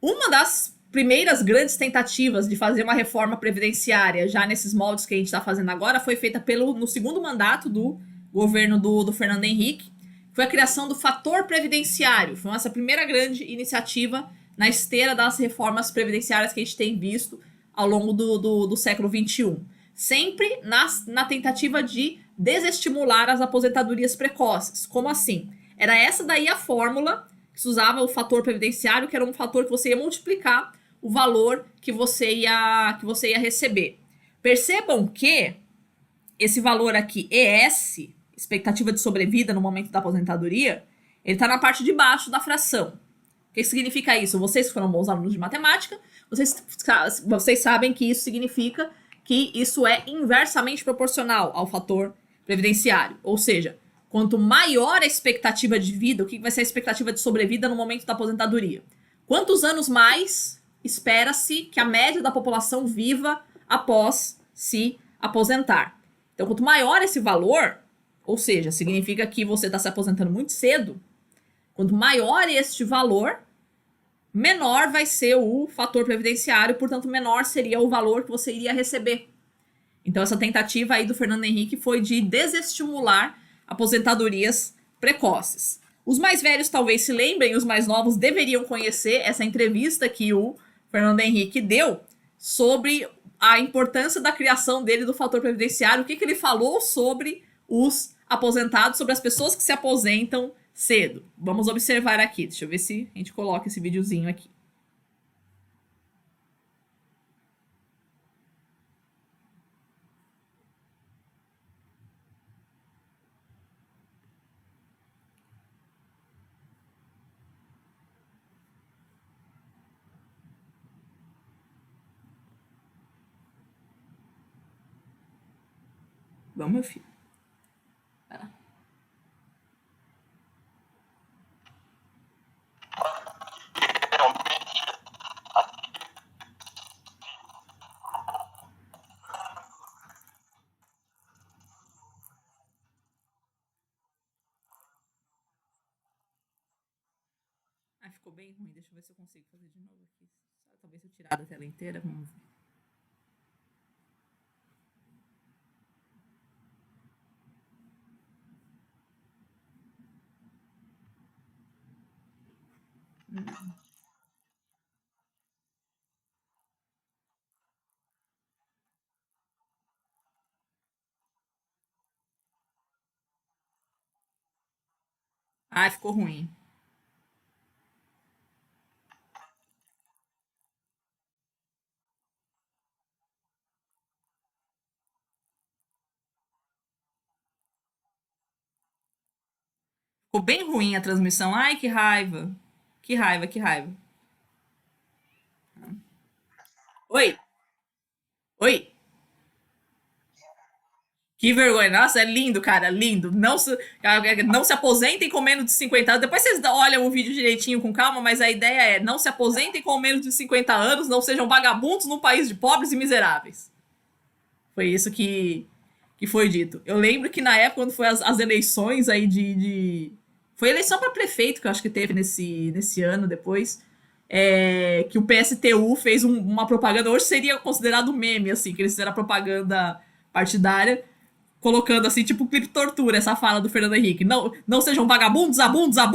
Uma das primeiras grandes tentativas de fazer uma reforma previdenciária, já nesses moldes que a gente está fazendo agora, foi feita no segundo mandato do governo do Fernando Henrique. Foi a criação do fator previdenciário. Foi essa primeira grande iniciativa na esteira das reformas previdenciárias que a gente tem visto ao longo do século XXI. Sempre na tentativa de desestimular as aposentadorias precoces. Como assim? Era essa daí a fórmula que se usava, o fator previdenciário, que era um fator que você ia multiplicar o valor que você ia receber. Percebam que esse valor aqui, ES, expectativa de sobrevida no momento da aposentadoria, ele está na parte de baixo da fração. O que significa isso? Vocês que foram bons alunos de matemática, vocês sabem que isso significa que isso é inversamente proporcional ao fator previdenciário. Ou seja, quanto maior a expectativa de vida, o que vai ser a expectativa de sobrevida no momento da aposentadoria? Quantos anos mais espera-se que a média da população viva após se aposentar? Então, quanto maior esse valor, ou seja, significa que você está se aposentando muito cedo, quanto maior este valor, menor vai ser o fator previdenciário, portanto, menor seria o valor que você iria receber. Então, essa tentativa aí do Fernando Henrique foi de desestimular aposentadorias precoces. Os mais velhos talvez se lembrem, os mais novos deveriam conhecer essa entrevista que o Fernando Henrique deu sobre a importância da criação dele do fator previdenciário, o que ele falou sobre os aposentados, sobre as pessoas que se aposentam cedo. Vamos observar aqui. Deixa eu ver se a gente coloca esse videozinho aqui. Vamos, meu filho. Ficou bem ruim. Deixa eu ver se eu consigo fazer de novo aqui. Talvez eu tirar da tela inteira. Vamos ver. Ficou ruim. Ficou bem ruim a transmissão. Ai, que raiva. Que raiva, que raiva. Oi. Oi. Que vergonha. Nossa, é lindo, cara. Lindo. Não se aposentem com menos de 50 anos. Depois vocês olham o vídeo direitinho com calma, mas a ideia é não se aposentem com menos de 50 anos, não sejam vagabundos num país de pobres e miseráveis. Foi isso que foi dito. Eu lembro que na época, quando foi as eleições aí Foi eleição para prefeito, que eu acho que teve nesse ano depois, que o PSTU fez uma propaganda, hoje seria considerado meme, assim, que eles fizeram a propaganda partidária, colocando assim, tipo, clipe tortura, essa fala do Fernando Henrique. Não sejam vagabundos, abundos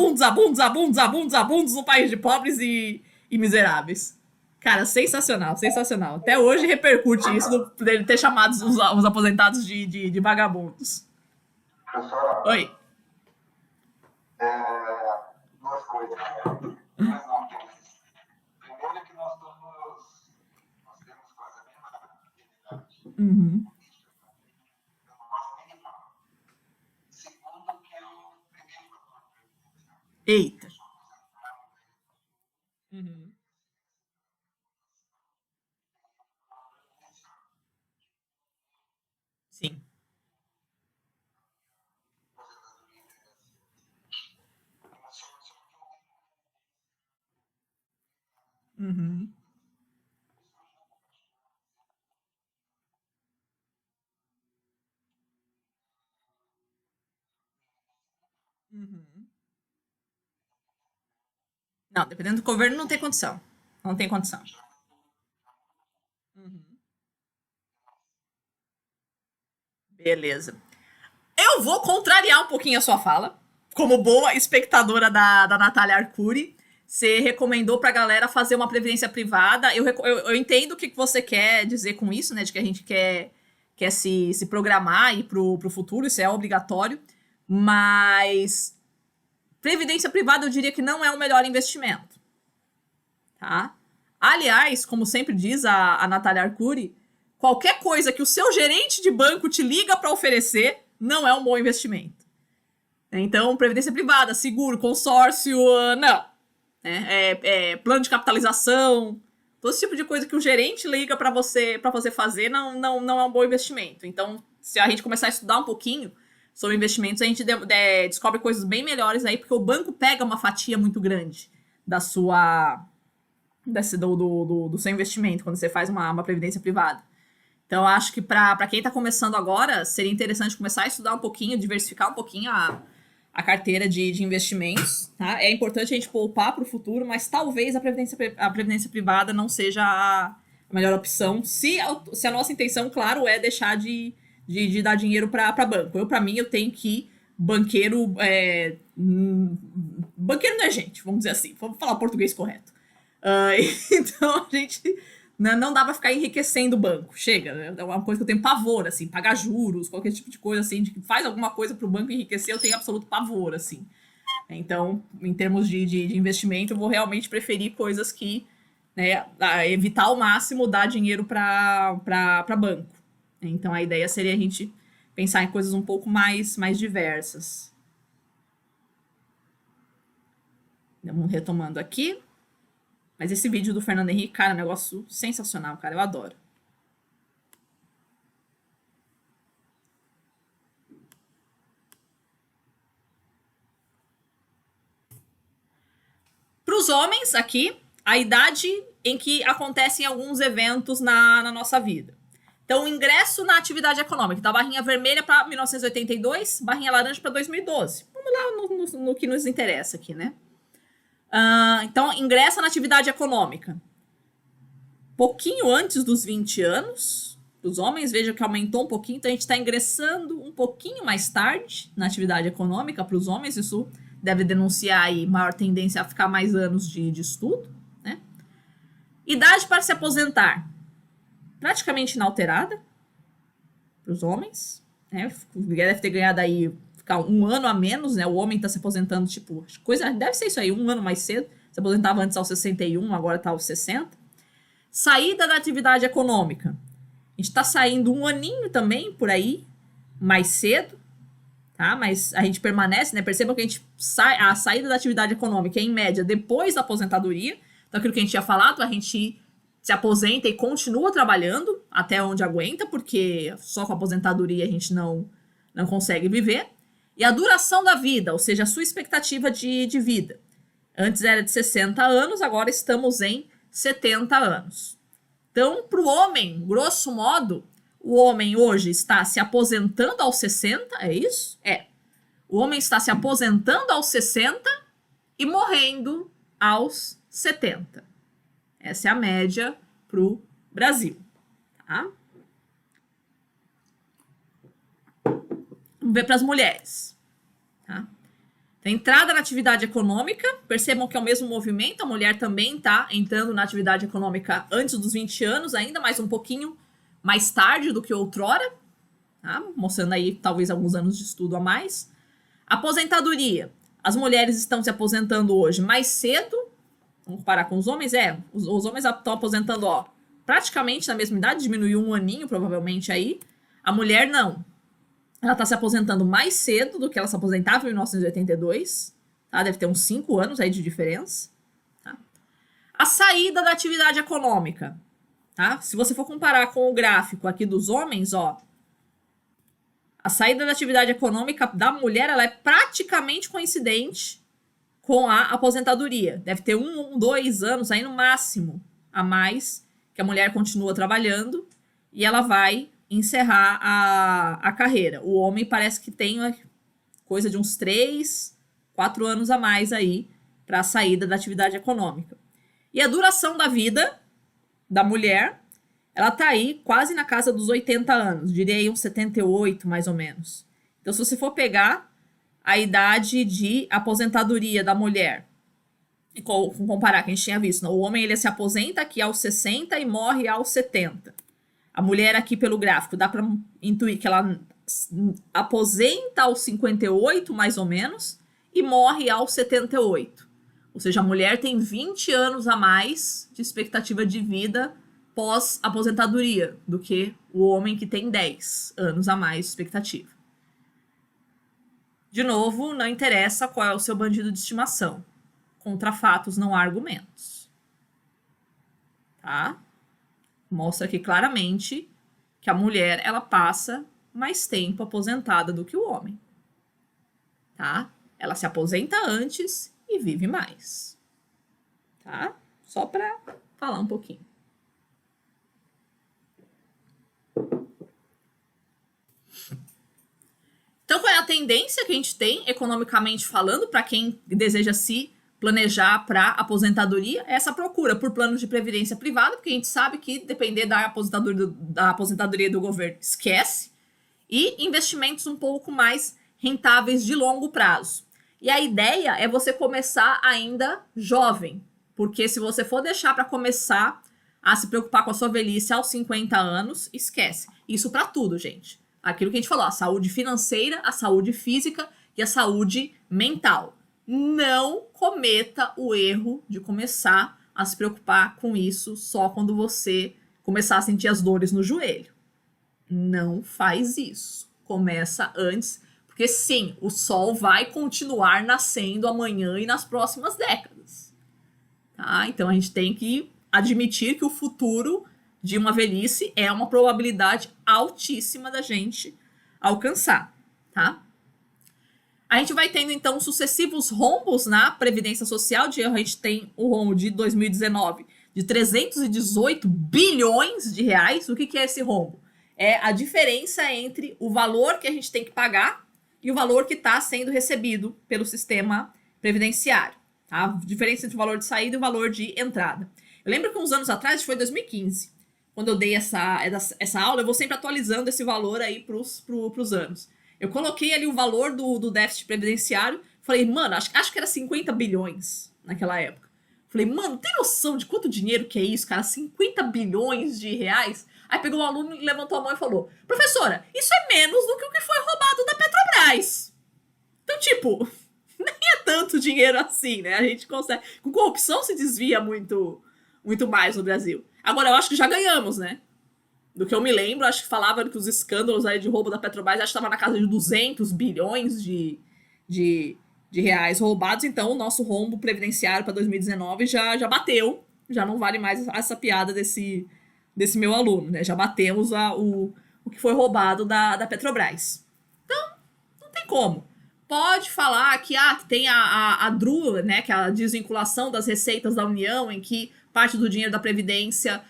no país de pobres e miseráveis. Cara, sensacional, sensacional. Até hoje repercute isso dele ter chamado os aposentados de vagabundos. Professora, Oi. duas coisas. Mas não, primeiro que nós temos quase a mesma atividade. Uhum. Segundo, que eu primeiro. Eita. Uhum. Sim. Uhum. Uhum. Não, dependendo do governo, não tem condição. Não tem condição. Uhum. Beleza. Eu vou contrariar um pouquinho a sua fala. Como boa espectadora da Natália Arcuri, você recomendou pra galera fazer uma previdência privada. Eu entendo o que você quer dizer com isso, né? De que a gente quer se programar e pro futuro, isso é obrigatório. Mas previdência privada eu diria que não é o melhor investimento. Tá? Aliás, como sempre diz a Natália Arcuri, qualquer coisa que o seu gerente de banco te liga para oferecer, não é um bom investimento. Então, previdência privada, seguro, consórcio, não. Plano de capitalização, todo esse tipo de coisa que o gerente liga para você fazer não é um bom investimento. Então, se a gente começar a estudar um pouquinho sobre investimentos, a gente descobre coisas bem melhores aí, porque o banco pega uma fatia muito grande do seu investimento quando você faz uma previdência privada. Então, eu acho que para quem está começando agora, seria interessante começar a estudar um pouquinho, diversificar um pouquinho a carteira de investimentos. Tá? É importante a gente poupar para o futuro, mas talvez a previdência privada não seja a melhor opção, se a nossa intenção, claro, é deixar de dar dinheiro para banco. Para mim, eu tenho que banqueiro não é gente, vamos dizer assim, vamos falar o português correto. Então, a gente não dá para ficar enriquecendo o banco, chega, é uma coisa que eu tenho pavor, assim, pagar juros, qualquer tipo de coisa, assim, de que faz alguma coisa para o banco enriquecer, eu tenho absoluto pavor, assim. Então, em termos de investimento, eu vou realmente preferir coisas que, evitar ao máximo dar dinheiro para banco. Então, a ideia seria a gente pensar em coisas um pouco mais diversas. Vamos retomando aqui. Mas esse vídeo do Fernando Henrique, cara, é um negócio sensacional, cara. Eu adoro. Para os homens, aqui, a idade em que acontecem alguns eventos na nossa vida. Então, o ingresso na atividade econômica. Então, a barrinha vermelha para 1982, barrinha laranja para 2012. Vamos lá no que nos interessa aqui, né? Então, ingressa na atividade econômica. Pouquinho antes dos 20 anos, os homens, veja que aumentou um pouquinho, então a gente está ingressando um pouquinho mais tarde na atividade econômica para os homens, isso deve denunciar aí maior tendência a ficar mais anos de estudo, né? Idade para se aposentar, praticamente inalterada para os homens, né? Deve ter ganhado aí ficar um ano a menos, né? O homem está se aposentando, tipo, deve ser isso aí, um ano mais cedo. Se aposentava antes aos 61, agora está aos 60. Saída da atividade econômica. A gente está saindo um aninho também, por aí, mais cedo, tá? Mas a gente permanece, né? Percebam que a saída da atividade econômica é, em média, depois da aposentadoria. Então, aquilo que a gente tinha falado, a gente se aposenta e continua trabalhando até onde aguenta, porque só com a aposentadoria a gente não consegue viver. E a duração da vida, ou seja, a sua expectativa de vida. Antes era de 60 anos, agora estamos em 70 anos. Então, para o homem, grosso modo, o homem hoje está se aposentando aos 60, é isso? O homem está se aposentando aos 60 e morrendo aos 70. Essa é a média para o Brasil. Tá? Vamos ver para as mulheres. Tá? Então, entrada na atividade econômica, percebam que é o mesmo movimento, a mulher também está entrando na atividade econômica antes dos 20 anos, ainda mais um pouquinho mais tarde do que outrora, tá? Mostrando aí talvez alguns anos de estudo a mais. Aposentadoria, as mulheres estão se aposentando hoje mais cedo, vamos comparar com os homens, os homens estão aposentando, praticamente na mesma idade, diminuiu um aninho provavelmente aí, a mulher não. Ela está se aposentando mais cedo do que ela se aposentava em 1982. Tá? Deve ter uns 5 anos aí de diferença. Tá? A saída da atividade econômica. Tá? Se você for comparar com o gráfico aqui dos homens, a saída da atividade econômica da mulher ela é praticamente coincidente com a aposentadoria. Deve ter 2 anos aí no máximo a mais que a mulher continua trabalhando e ela vai encerrar a carreira. O homem parece que tem coisa de uns 3, 4 anos a mais aí para a saída da atividade econômica. E a duração da vida da mulher, ela tá aí quase na casa dos 80 anos, diria aí uns 78 mais ou menos. Então, se você for pegar a idade de aposentadoria da mulher e comparar que a gente tinha visto, o homem ele se aposenta aqui aos 60 e morre aos 70. A mulher aqui pelo gráfico, dá para intuir que ela aposenta aos 58, mais ou menos, e morre aos 78. Ou seja, a mulher tem 20 anos a mais de expectativa de vida pós-aposentadoria do que o homem que tem 10 anos a mais de expectativa. De novo, não interessa qual é o seu bandido de estimação. Contra fatos não há argumentos. Tá? Mostra aqui claramente que a mulher, ela passa mais tempo aposentada do que o homem. Tá? Ela se aposenta antes e vive mais. Tá? Só para falar um pouquinho. Então, qual é a tendência que a gente tem, economicamente falando, para quem deseja se planejar para aposentadoria? É essa procura por planos de previdência privada, porque a gente sabe que depender da aposentadoria do governo, esquece, e investimentos um pouco mais rentáveis de longo prazo. E a ideia é você começar ainda jovem, porque se você for deixar para começar a se preocupar com a sua velhice aos 50 anos, esquece. Isso para tudo, gente. Aquilo que a gente falou, a saúde financeira, a saúde física e a saúde mental. Não cometa o erro de começar a se preocupar com isso só quando você começar a sentir as dores no joelho. Não faz isso. Começa antes, porque sim, o sol vai continuar nascendo amanhã e nas próximas décadas. Tá? Então a gente tem que admitir que o futuro de uma velhice é uma probabilidade altíssima da gente alcançar, tá? A gente vai tendo, então, sucessivos rombos na Previdência Social. A gente tem o rombo de 2019 de 318 bilhões de reais. O que é esse rombo? É a diferença entre o valor que a gente tem que pagar e o valor que está sendo recebido pelo sistema previdenciário. Tá? A diferença entre o valor de saída e o valor de entrada. Eu lembro que uns anos atrás, foi 2015, quando eu dei essa aula, eu vou sempre atualizando esse valor aí pros anos. Eu coloquei ali o valor do déficit previdenciário, falei, mano, acho que era 50 bilhões naquela época. Falei, mano, tem noção de quanto dinheiro que é isso, cara? 50 bilhões de reais? Aí pegou um aluno, levantou a mão e falou, professora, isso é menos do que o que foi roubado da Petrobras. Então, tipo, nem é tanto dinheiro assim, né? A gente consegue... Com corrupção se desvia muito mais no Brasil. Agora, eu acho que já ganhamos, né? Do que eu me lembro, acho que falava que os escândalos aí de roubo da Petrobras acho que estava na casa de 200 bilhões de reais roubados. Então, o nosso rombo previdenciário para 2019 já bateu. Já não vale mais essa piada desse meu aluno, né? Já batemos o que foi roubado da Petrobras. Então, não tem como. Pode falar que tem a DRU, né? Que é a desvinculação das receitas da União, em que parte do dinheiro da Previdência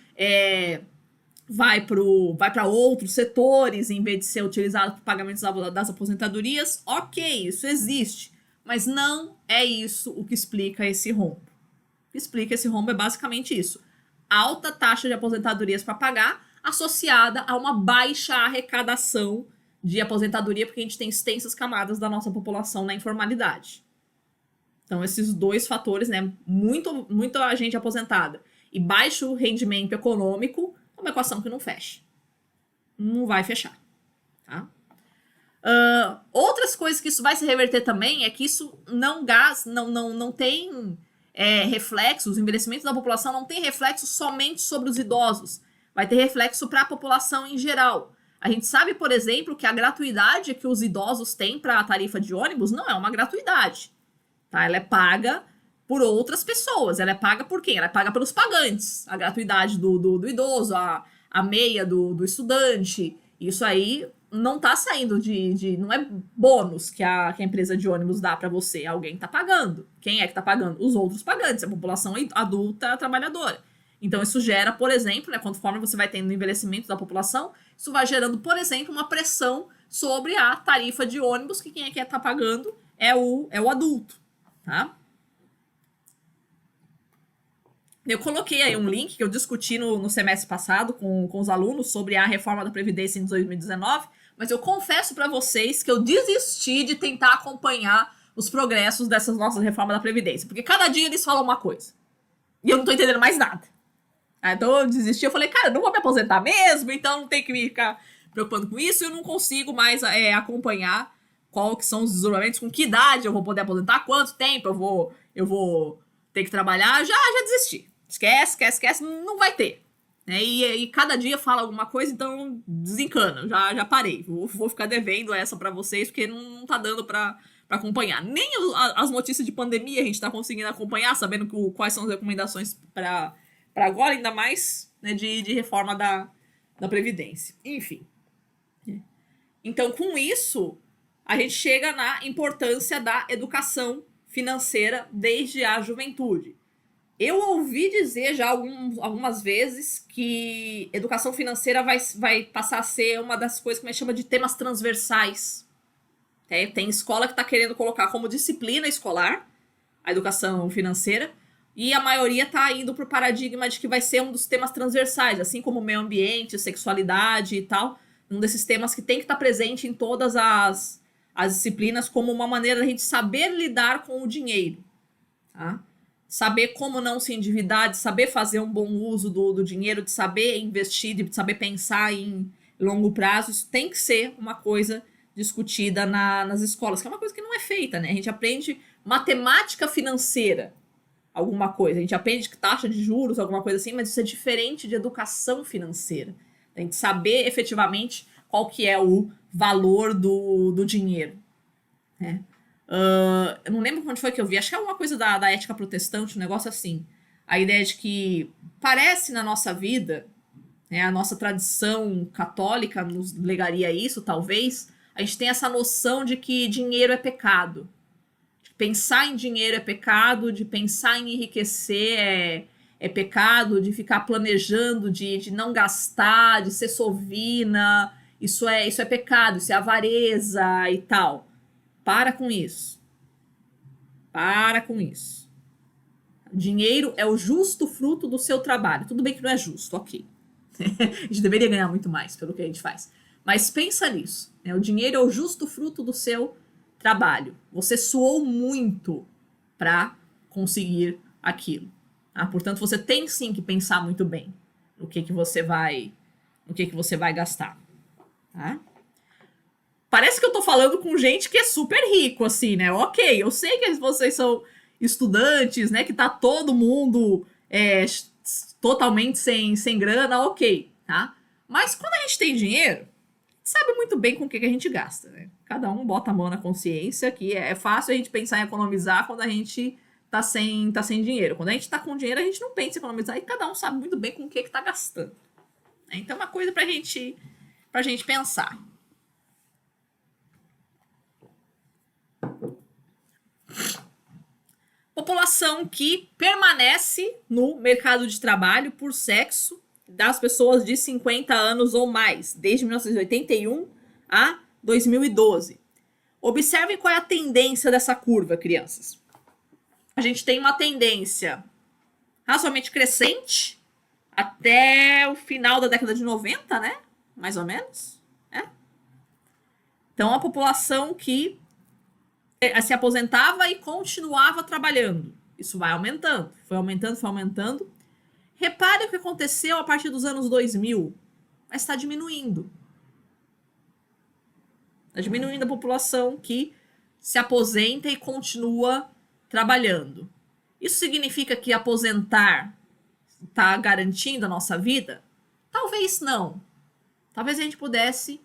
vai para outros setores em vez de ser utilizado para pagamentos das aposentadorias. Ok, isso existe, mas não é isso o que explica esse rombo. O que explica esse rombo é basicamente isso. Alta taxa de aposentadorias para pagar, associada a uma baixa arrecadação de aposentadoria, porque a gente tem extensas camadas da nossa população na informalidade. Então, esses dois fatores, né, muita gente aposentada e baixo rendimento econômico, é uma equação que não fecha. Não vai fechar. Tá? Outras coisas que isso vai se reverter também é que isso não tem reflexos, o envelhecimento da população não tem reflexo somente sobre os idosos. Vai ter reflexo para a população em geral. A gente sabe, por exemplo, que a gratuidade que os idosos têm para a tarifa de ônibus não é uma gratuidade. Tá? Ela é paga por outras pessoas. Ela é paga por quem? Ela é paga pelos pagantes. A gratuidade do idoso, a meia do estudante. Isso aí não tá saindo não é bônus que a empresa de ônibus dá para você. Alguém tá pagando. Quem é que tá pagando? Os outros pagantes, a população adulta trabalhadora. Então isso gera, por exemplo, né, conforme você vai tendo o envelhecimento da população, isso vai gerando, por exemplo, uma pressão sobre a tarifa de ônibus, que quem é que tá pagando é o adulto. Tá? Eu coloquei aí um link que eu discuti no semestre passado com os alunos sobre a reforma da Previdência em 2019, mas eu confesso para vocês que eu desisti de tentar acompanhar os progressos dessas nossas reformas da Previdência, porque cada dia eles falam uma coisa e eu não tô entendendo mais nada. Então eu desisti, eu falei, cara, eu não vou me aposentar mesmo, então não tem que me ficar preocupando com isso, eu não consigo mais acompanhar qual que são os desdobramentos, com que idade eu vou poder aposentar, quanto tempo eu vou ter que trabalhar, já desisti. Esquece, não vai ter. né? E cada dia fala alguma coisa, então desencana. Já parei. Vou ficar devendo essa pra vocês, porque não tá dando pra acompanhar. Nem as notícias de pandemia a gente tá conseguindo acompanhar, sabendo quais são as recomendações pra agora, ainda mais, né, de reforma da Previdência. Enfim. Então, com isso, a gente chega na importância da educação financeira desde a juventude. Eu ouvi dizer já algumas vezes que educação financeira vai passar a ser uma das coisas que a gente chama de temas transversais. Tem escola que está querendo colocar como disciplina escolar a educação financeira, e a maioria está indo para o paradigma de que vai ser um dos temas transversais, assim como o meio ambiente, sexualidade e tal, um desses temas que tem que estar presente em todas as disciplinas como uma maneira da gente saber lidar com o dinheiro, tá? Saber como não se endividar, de saber fazer um bom uso do dinheiro, de saber investir, de saber pensar em longo prazo. Isso tem que ser uma coisa discutida nas escolas, que é uma coisa que não é feita, né? A gente aprende matemática financeira, alguma coisa. A gente aprende taxa de juros, alguma coisa assim, mas isso é diferente de educação financeira. A gente saber efetivamente qual que é o valor do dinheiro, né? Eu não lembro onde foi que eu vi, acho que é alguma coisa da ética protestante, um negócio assim. A ideia de que parece na nossa vida, né, a nossa tradição católica nos legaria isso, talvez, a gente tem essa noção de que dinheiro é pecado. De pensar em dinheiro é pecado, de pensar em enriquecer é pecado, de ficar planejando, de não gastar, de ser sovina, isso é pecado, isso é avareza e tal. Para com isso. Para com isso. Dinheiro é o justo fruto do seu trabalho. Tudo bem que não é justo, ok. A gente deveria ganhar muito mais pelo que a gente faz. Mas pensa nisso, né? O dinheiro é o justo fruto do seu trabalho. Você suou muito para conseguir aquilo. Tá? Portanto, você tem sim que pensar muito bem no que você vai gastar. Tá? Parece que eu tô falando com gente que é super rico, assim, né? Ok, eu sei que vocês são estudantes, né? Que tá todo mundo totalmente sem grana, ok, tá? Mas quando a gente tem dinheiro, sabe muito bem com o que a gente gasta, né? Cada um bota a mão na consciência, que é fácil a gente pensar em economizar quando a gente tá sem dinheiro. Quando a gente tá com dinheiro, a gente não pensa em economizar e cada um sabe muito bem com o que tá gastando. Então é uma coisa pra gente pensar. População que permanece no mercado de trabalho por sexo das pessoas de 50 anos ou mais, desde 1981 a 2012. Observem qual é a tendência dessa curva, crianças. A gente tem uma tendência razoavelmente crescente até o final da década de 90, né? Mais ou menos. Né? Então, a população que se aposentava e continuava trabalhando. Isso vai aumentando. Foi aumentando. Repare o que aconteceu a partir dos anos 2000. Mas está diminuindo. Está diminuindo a população que se aposenta e continua trabalhando. Isso significa que aposentar está garantindo a nossa vida? Talvez não. Talvez a gente pudesse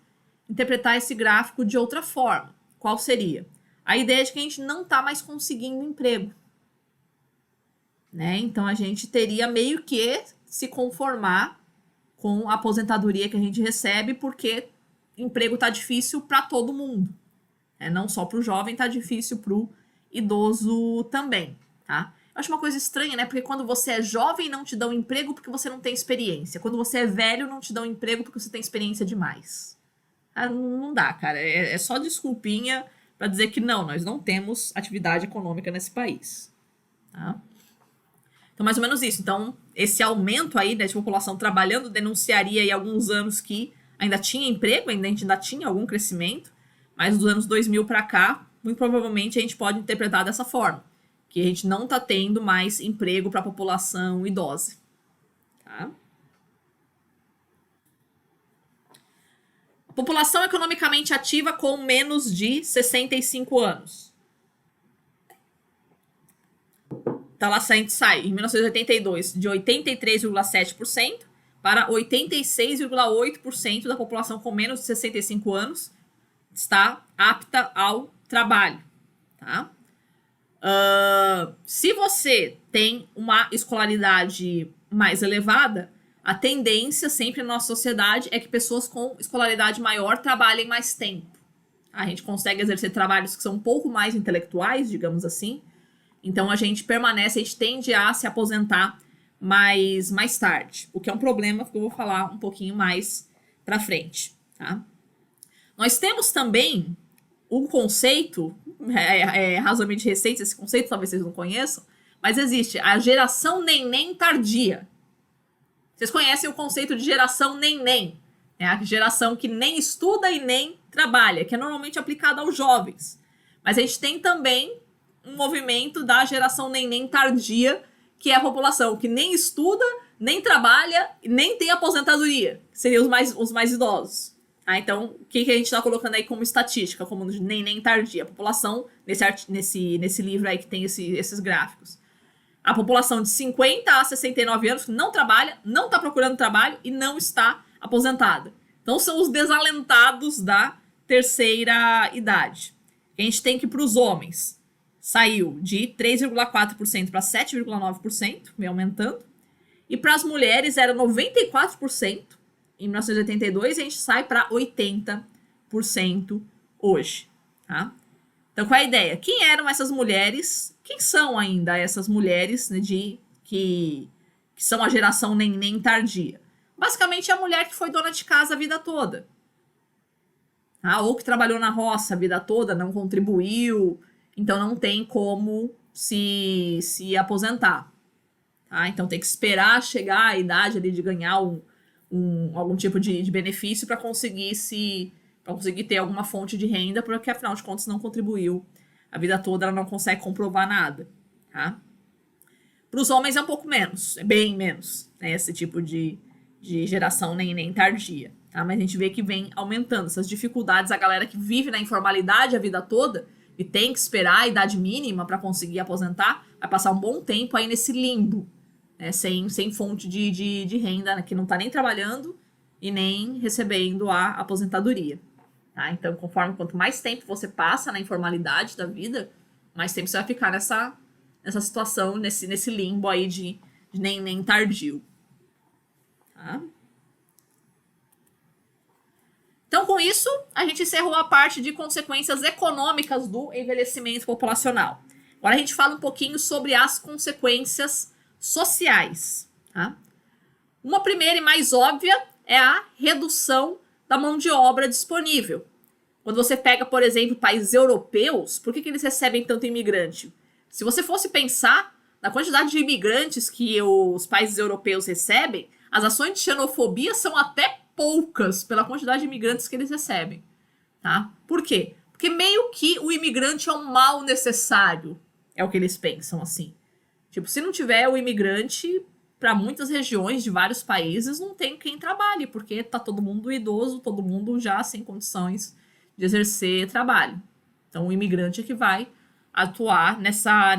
interpretar esse gráfico de outra forma. Qual seria? A ideia de que a gente não está mais conseguindo emprego. Né? Então, a gente teria meio que se conformar com a aposentadoria que a gente recebe, porque emprego está difícil para todo mundo. Não só para o jovem, está difícil para o idoso também. Tá? Eu acho uma coisa estranha, né? Porque quando você é jovem, não te dão emprego porque você não tem experiência. Quando você é velho, não te dão emprego porque você tem experiência demais. Não dá, cara. É só desculpinha para dizer que nós não temos atividade econômica nesse país. Tá? Então, mais ou menos isso. Então, esse aumento aí, né, de população trabalhando denunciaria aí alguns anos que ainda tinha emprego, ainda tinha algum crescimento, mas dos anos 2000 para cá, muito provavelmente a gente pode interpretar dessa forma, que a gente não está tendo mais emprego para a população idosa. Tá? População economicamente ativa com menos de 65 anos. Então, a gente sai, em 1982, de 83,7% para 86,8% da população com menos de 65 anos está apta ao trabalho, tá? Se você tem uma escolaridade mais elevada, a tendência sempre na nossa sociedade é que pessoas com escolaridade maior trabalhem mais tempo. A gente consegue exercer trabalhos que são um pouco mais intelectuais, digamos assim. Então a gente permanece, a gente tende a se aposentar mais tarde, o que é um problema que eu vou falar um pouquinho mais pra frente, tá? Nós temos também um conceito, razoavelmente recente esse conceito, talvez vocês não conheçam, mas existe a geração neném tardia. Vocês conhecem o conceito de geração neném, é a geração que nem estuda e nem trabalha, que é normalmente aplicada aos jovens. Mas a gente tem também um movimento da geração neném tardia, que é a população que nem estuda, nem trabalha, nem tem aposentadoria, que seriam os mais idosos. Então, o que a gente está colocando aí como estatística, como neném tardia? A população, nesse livro aí que tem esses gráficos. A população de 50 a 69 anos que não trabalha, não está procurando trabalho e não está aposentada. Então, são os desalentados da terceira idade. A gente tem que, para os homens, saiu de 3,4% para 7,9%, vem aumentando. E para as mulheres era 94% em 1982 e a gente sai para 80% hoje. Tá? Então, qual é a ideia? Quem eram essas mulheres? Quem são ainda essas mulheres, né, que são a geração neném tardia? Basicamente, é a mulher que foi dona de casa a vida toda. Tá? Ou que trabalhou na roça a vida toda, não contribuiu, então não tem como se aposentar. Tá? Então tem que esperar chegar a idade ali de ganhar algum tipo de benefício para conseguir ter alguma fonte de renda, porque afinal de contas não contribuiu a vida toda, ela não consegue comprovar nada. Tá? Para os homens é um pouco menos, é bem menos, né, esse tipo de geração nem tardia. Tá? Mas a gente vê que vem aumentando essas dificuldades, a galera que vive na informalidade a vida toda e tem que esperar a idade mínima para conseguir aposentar, vai passar um bom tempo aí nesse limbo, né, sem fonte de renda, né, que não está nem trabalhando e nem recebendo a aposentadoria. Tá? Então, quanto mais tempo você passa na informalidade da vida, mais tempo você vai ficar nessa situação, nesse limbo aí de nem tardio. Tá? Então, com isso, a gente encerrou a parte de consequências econômicas do envelhecimento populacional. Agora a gente fala um pouquinho sobre as consequências sociais. Tá? Uma primeira e mais óbvia é a redução da mão de obra disponível. Quando você pega, por exemplo, países europeus, por que eles recebem tanto imigrante? Se você fosse pensar na quantidade de imigrantes que os países europeus recebem, as ações de xenofobia são até poucas pela quantidade de imigrantes que eles recebem. Tá? Por quê? Porque meio que o imigrante é um mal necessário. É o que eles pensam, assim. Tipo, se não tiver o imigrante, para muitas regiões de vários países, não tem quem trabalhe, porque tá todo mundo idoso, todo mundo já sem condições de exercer trabalho. Então, o imigrante é que vai atuar nessa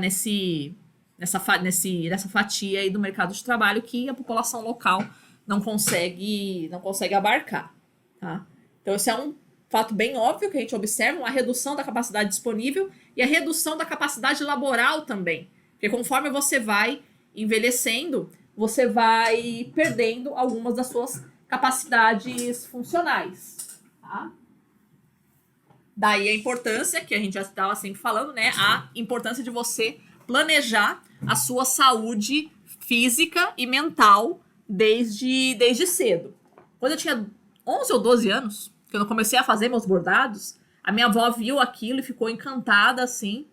fatia aí do mercado de trabalho que a população local não consegue abarcar. Tá? Então, esse é um fato bem óbvio que a gente observa, uma redução da capacidade disponível e a redução da capacidade laboral também. Porque conforme você vai envelhecendo, você vai perdendo algumas das suas capacidades funcionais. Tá? Daí a importância, que a gente já estava sempre falando, né? A importância de você planejar a sua saúde física e mental desde cedo. Quando eu tinha 11 ou 12 anos, quando eu comecei a fazer meus bordados, a minha avó viu aquilo e ficou encantada, assim.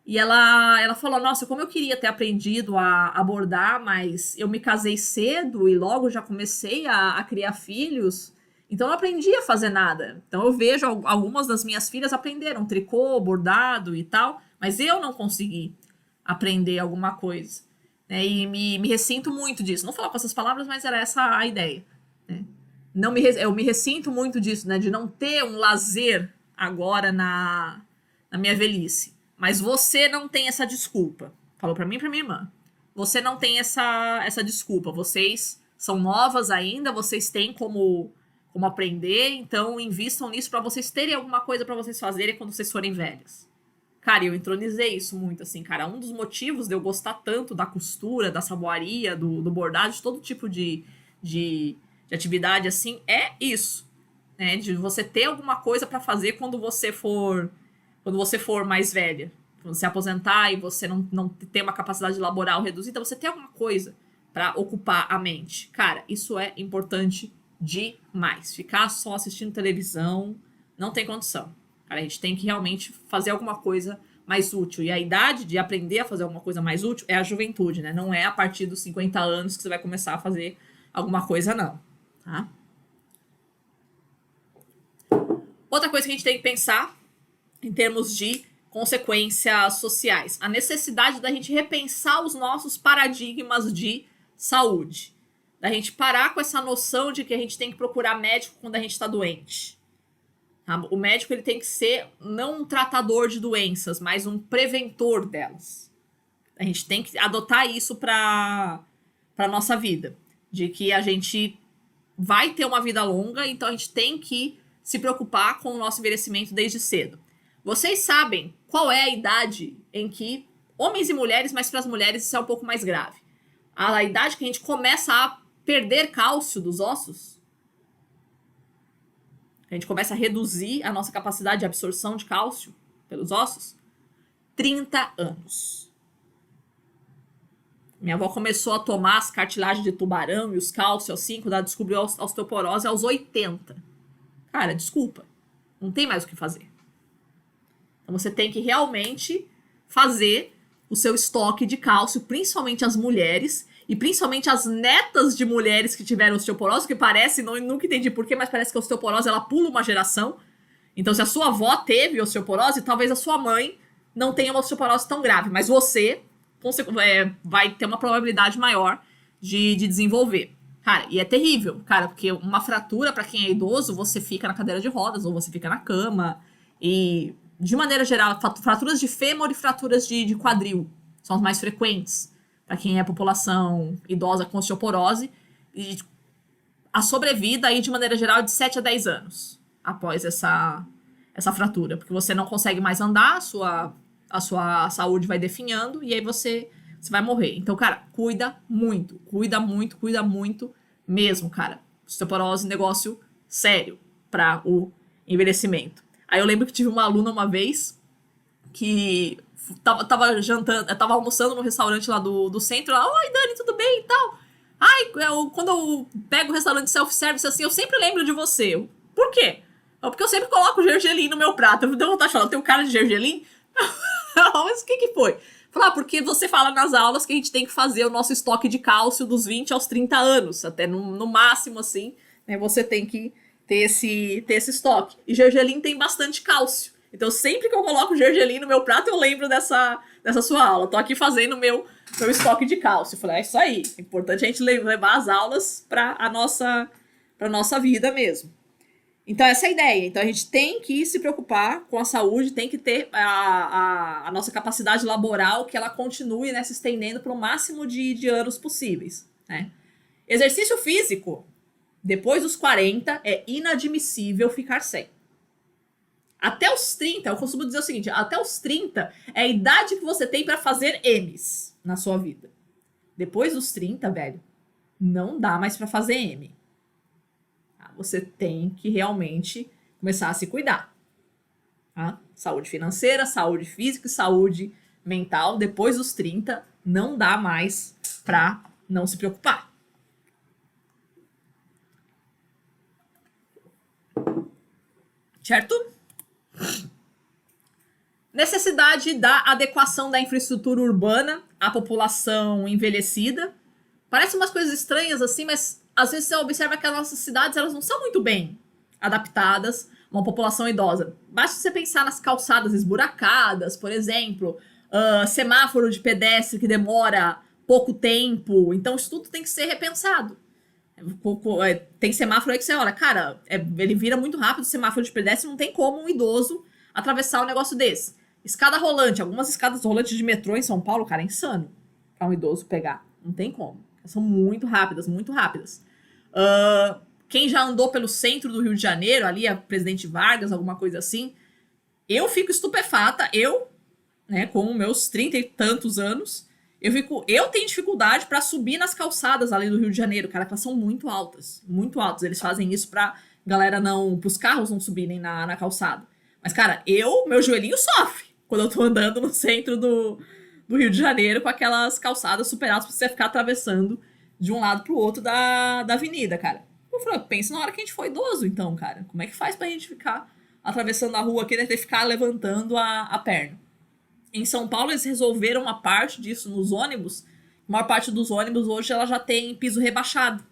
E ela falou, nossa, como eu queria ter aprendido a bordar, mas eu me casei cedo e logo já comecei a criar filhos, então eu não aprendi a fazer nada. Então eu vejo algumas das minhas filhas aprenderam tricô, bordado e tal, mas eu não consegui aprender alguma coisa. Né? E me ressinto muito disso. Não falar com essas palavras, mas era essa a ideia. Né? Eu me ressinto muito disso, né? De não ter um lazer agora na minha velhice. Mas você não tem essa desculpa. Falou pra mim e pra minha irmã. Você não tem essa desculpa. Vocês são novas ainda, vocês têm como aprender, então invistam nisso para vocês terem alguma coisa para vocês fazerem quando vocês forem velhas. Cara, eu entronizei isso muito, assim, cara. Um dos motivos de eu gostar tanto da costura, da saboaria, do bordado, de todo tipo de atividade, assim, é isso, né? De você ter alguma coisa para fazer quando você for mais velha. Quando você aposentar e você não ter uma capacidade laboral reduzida, você ter alguma coisa para ocupar a mente. Cara, isso é importante demais. Ficar só assistindo televisão não tem condição. Cara, a gente tem que realmente fazer alguma coisa mais útil. E a idade de aprender a fazer alguma coisa mais útil é a juventude, né? Não é a partir dos 50 anos que você vai começar a fazer alguma coisa, não. Tá? Outra coisa que a gente tem que pensar em termos de consequências sociais. A necessidade da gente repensar os nossos paradigmas de saúde. Da gente parar com essa noção de que a gente tem que procurar médico quando a gente está doente. Tá? O médico ele tem que ser não um tratador de doenças, mas um preventor delas. A gente tem que adotar isso para a nossa vida. De que a gente vai ter uma vida longa, então a gente tem que se preocupar com o nosso envelhecimento desde cedo. Vocês sabem qual é a idade em que homens e mulheres, mas para as mulheres isso é um pouco mais grave. A idade que a gente começa a perder cálcio dos ossos. A gente começa a reduzir a nossa capacidade de absorção de cálcio pelos ossos. 30 anos. Minha avó começou a tomar as cartilagens de tubarão e os cálcios aos 5, ela descobriu a osteoporose aos 80. Cara, desculpa. Não tem mais o que fazer. Então você tem que realmente fazer o seu estoque de cálcio, principalmente as mulheres, e principalmente as netas de mulheres que tiveram osteoporose, que parece, nunca entendi porquê, mas parece que a osteoporose ela pula uma geração. Então se a sua avó teve osteoporose, talvez a sua mãe não tenha uma osteoporose tão grave, mas você vai ter uma probabilidade maior de desenvolver. Cara, e é terrível, cara, porque uma fratura, pra quem é idoso, você fica na cadeira de rodas, ou você fica na cama, e de maneira geral, fraturas de fêmur e fraturas de quadril são as mais frequentes para quem é população idosa com osteoporose. E a sobrevida aí, de maneira geral, é de 7 a 10 anos após essa fratura. Porque você não consegue mais andar, a sua saúde vai definhando e aí você vai morrer. Então, cara, cuida muito mesmo, cara. Osteoporose é um negócio sério para o envelhecimento. Aí eu lembro que tive uma aluna uma vez que tava jantando, tava almoçando no restaurante lá do centro. Ela, oi, Dani, tudo bem e tal? Ai, quando eu pego o restaurante self-service assim, eu sempre lembro de você. Por quê? Porque eu sempre coloco gergelim no meu prato. Eu deu vontade de falar, eu tenho cara de gergelim? Mas o que foi? Falar, porque você fala nas aulas que a gente tem que fazer o nosso estoque de cálcio dos 20 aos 30 anos. Até no máximo, assim, né, você tem que ter esse estoque. E gergelim tem bastante cálcio. Então, sempre que eu coloco gergelim no meu prato, eu lembro dessa sua aula. Tô aqui fazendo meu estoque de cálcio. Falei, é isso aí. É importante a gente levar as aulas pra nossa vida mesmo. Então, essa é a ideia. Então, a gente tem que se preocupar com a saúde, tem que ter a nossa capacidade laboral, que ela continue, né, se estendendo para o máximo de anos possíveis, né? Exercício físico, depois dos 40, é inadmissível ficar sem. Até os 30, eu costumo dizer o seguinte, até os 30 é a idade que você tem para fazer M's na sua vida. Depois dos 30, velho, não dá mais para fazer M. Você tem que realmente começar a se cuidar. Tá? Saúde financeira, saúde física e saúde mental. Depois dos 30, não dá mais para não se preocupar. Certo? Necessidade da adequação da infraestrutura urbana à população envelhecida. Parece umas coisas estranhas assim, mas às vezes você observa que as nossas cidades elas não são muito bem adaptadas a uma população idosa. Basta você pensar nas calçadas esburacadas, por exemplo, semáforo de pedestre que demora pouco tempo. Então isso tudo tem que ser repensado. Tem semáforo aí que você olha, cara, ele vira muito rápido o semáforo de pedestre, não tem como um idoso atravessar um negócio desse. Escada rolante, algumas escadas rolantes de metrô em São Paulo, cara, é insano pra um idoso pegar. Não tem como. São muito rápidas, muito rápidas. Quem já andou pelo centro do Rio de Janeiro, ali a Presidente Vargas, alguma coisa assim, eu fico estupefata, né, com meus 30 e tantos anos, eu tenho dificuldade para subir nas calçadas ali do Rio de Janeiro, cara, que elas são muito altas, muito altas. Eles fazem isso pra galera pros carros não subirem na calçada. Mas, cara, meu joelhinho sofre quando eu tô andando no centro do Rio de Janeiro com aquelas calçadas super altas pra você ficar atravessando de um lado pro outro da avenida, cara. Eu falei, pensa na hora que a gente foi idoso, então, cara. Como é que faz pra gente ficar atravessando a rua aqui, né, ter que ficar levantando a perna? Em São Paulo, eles resolveram uma parte disso nos ônibus. A maior parte dos ônibus hoje ela já tem piso rebaixado.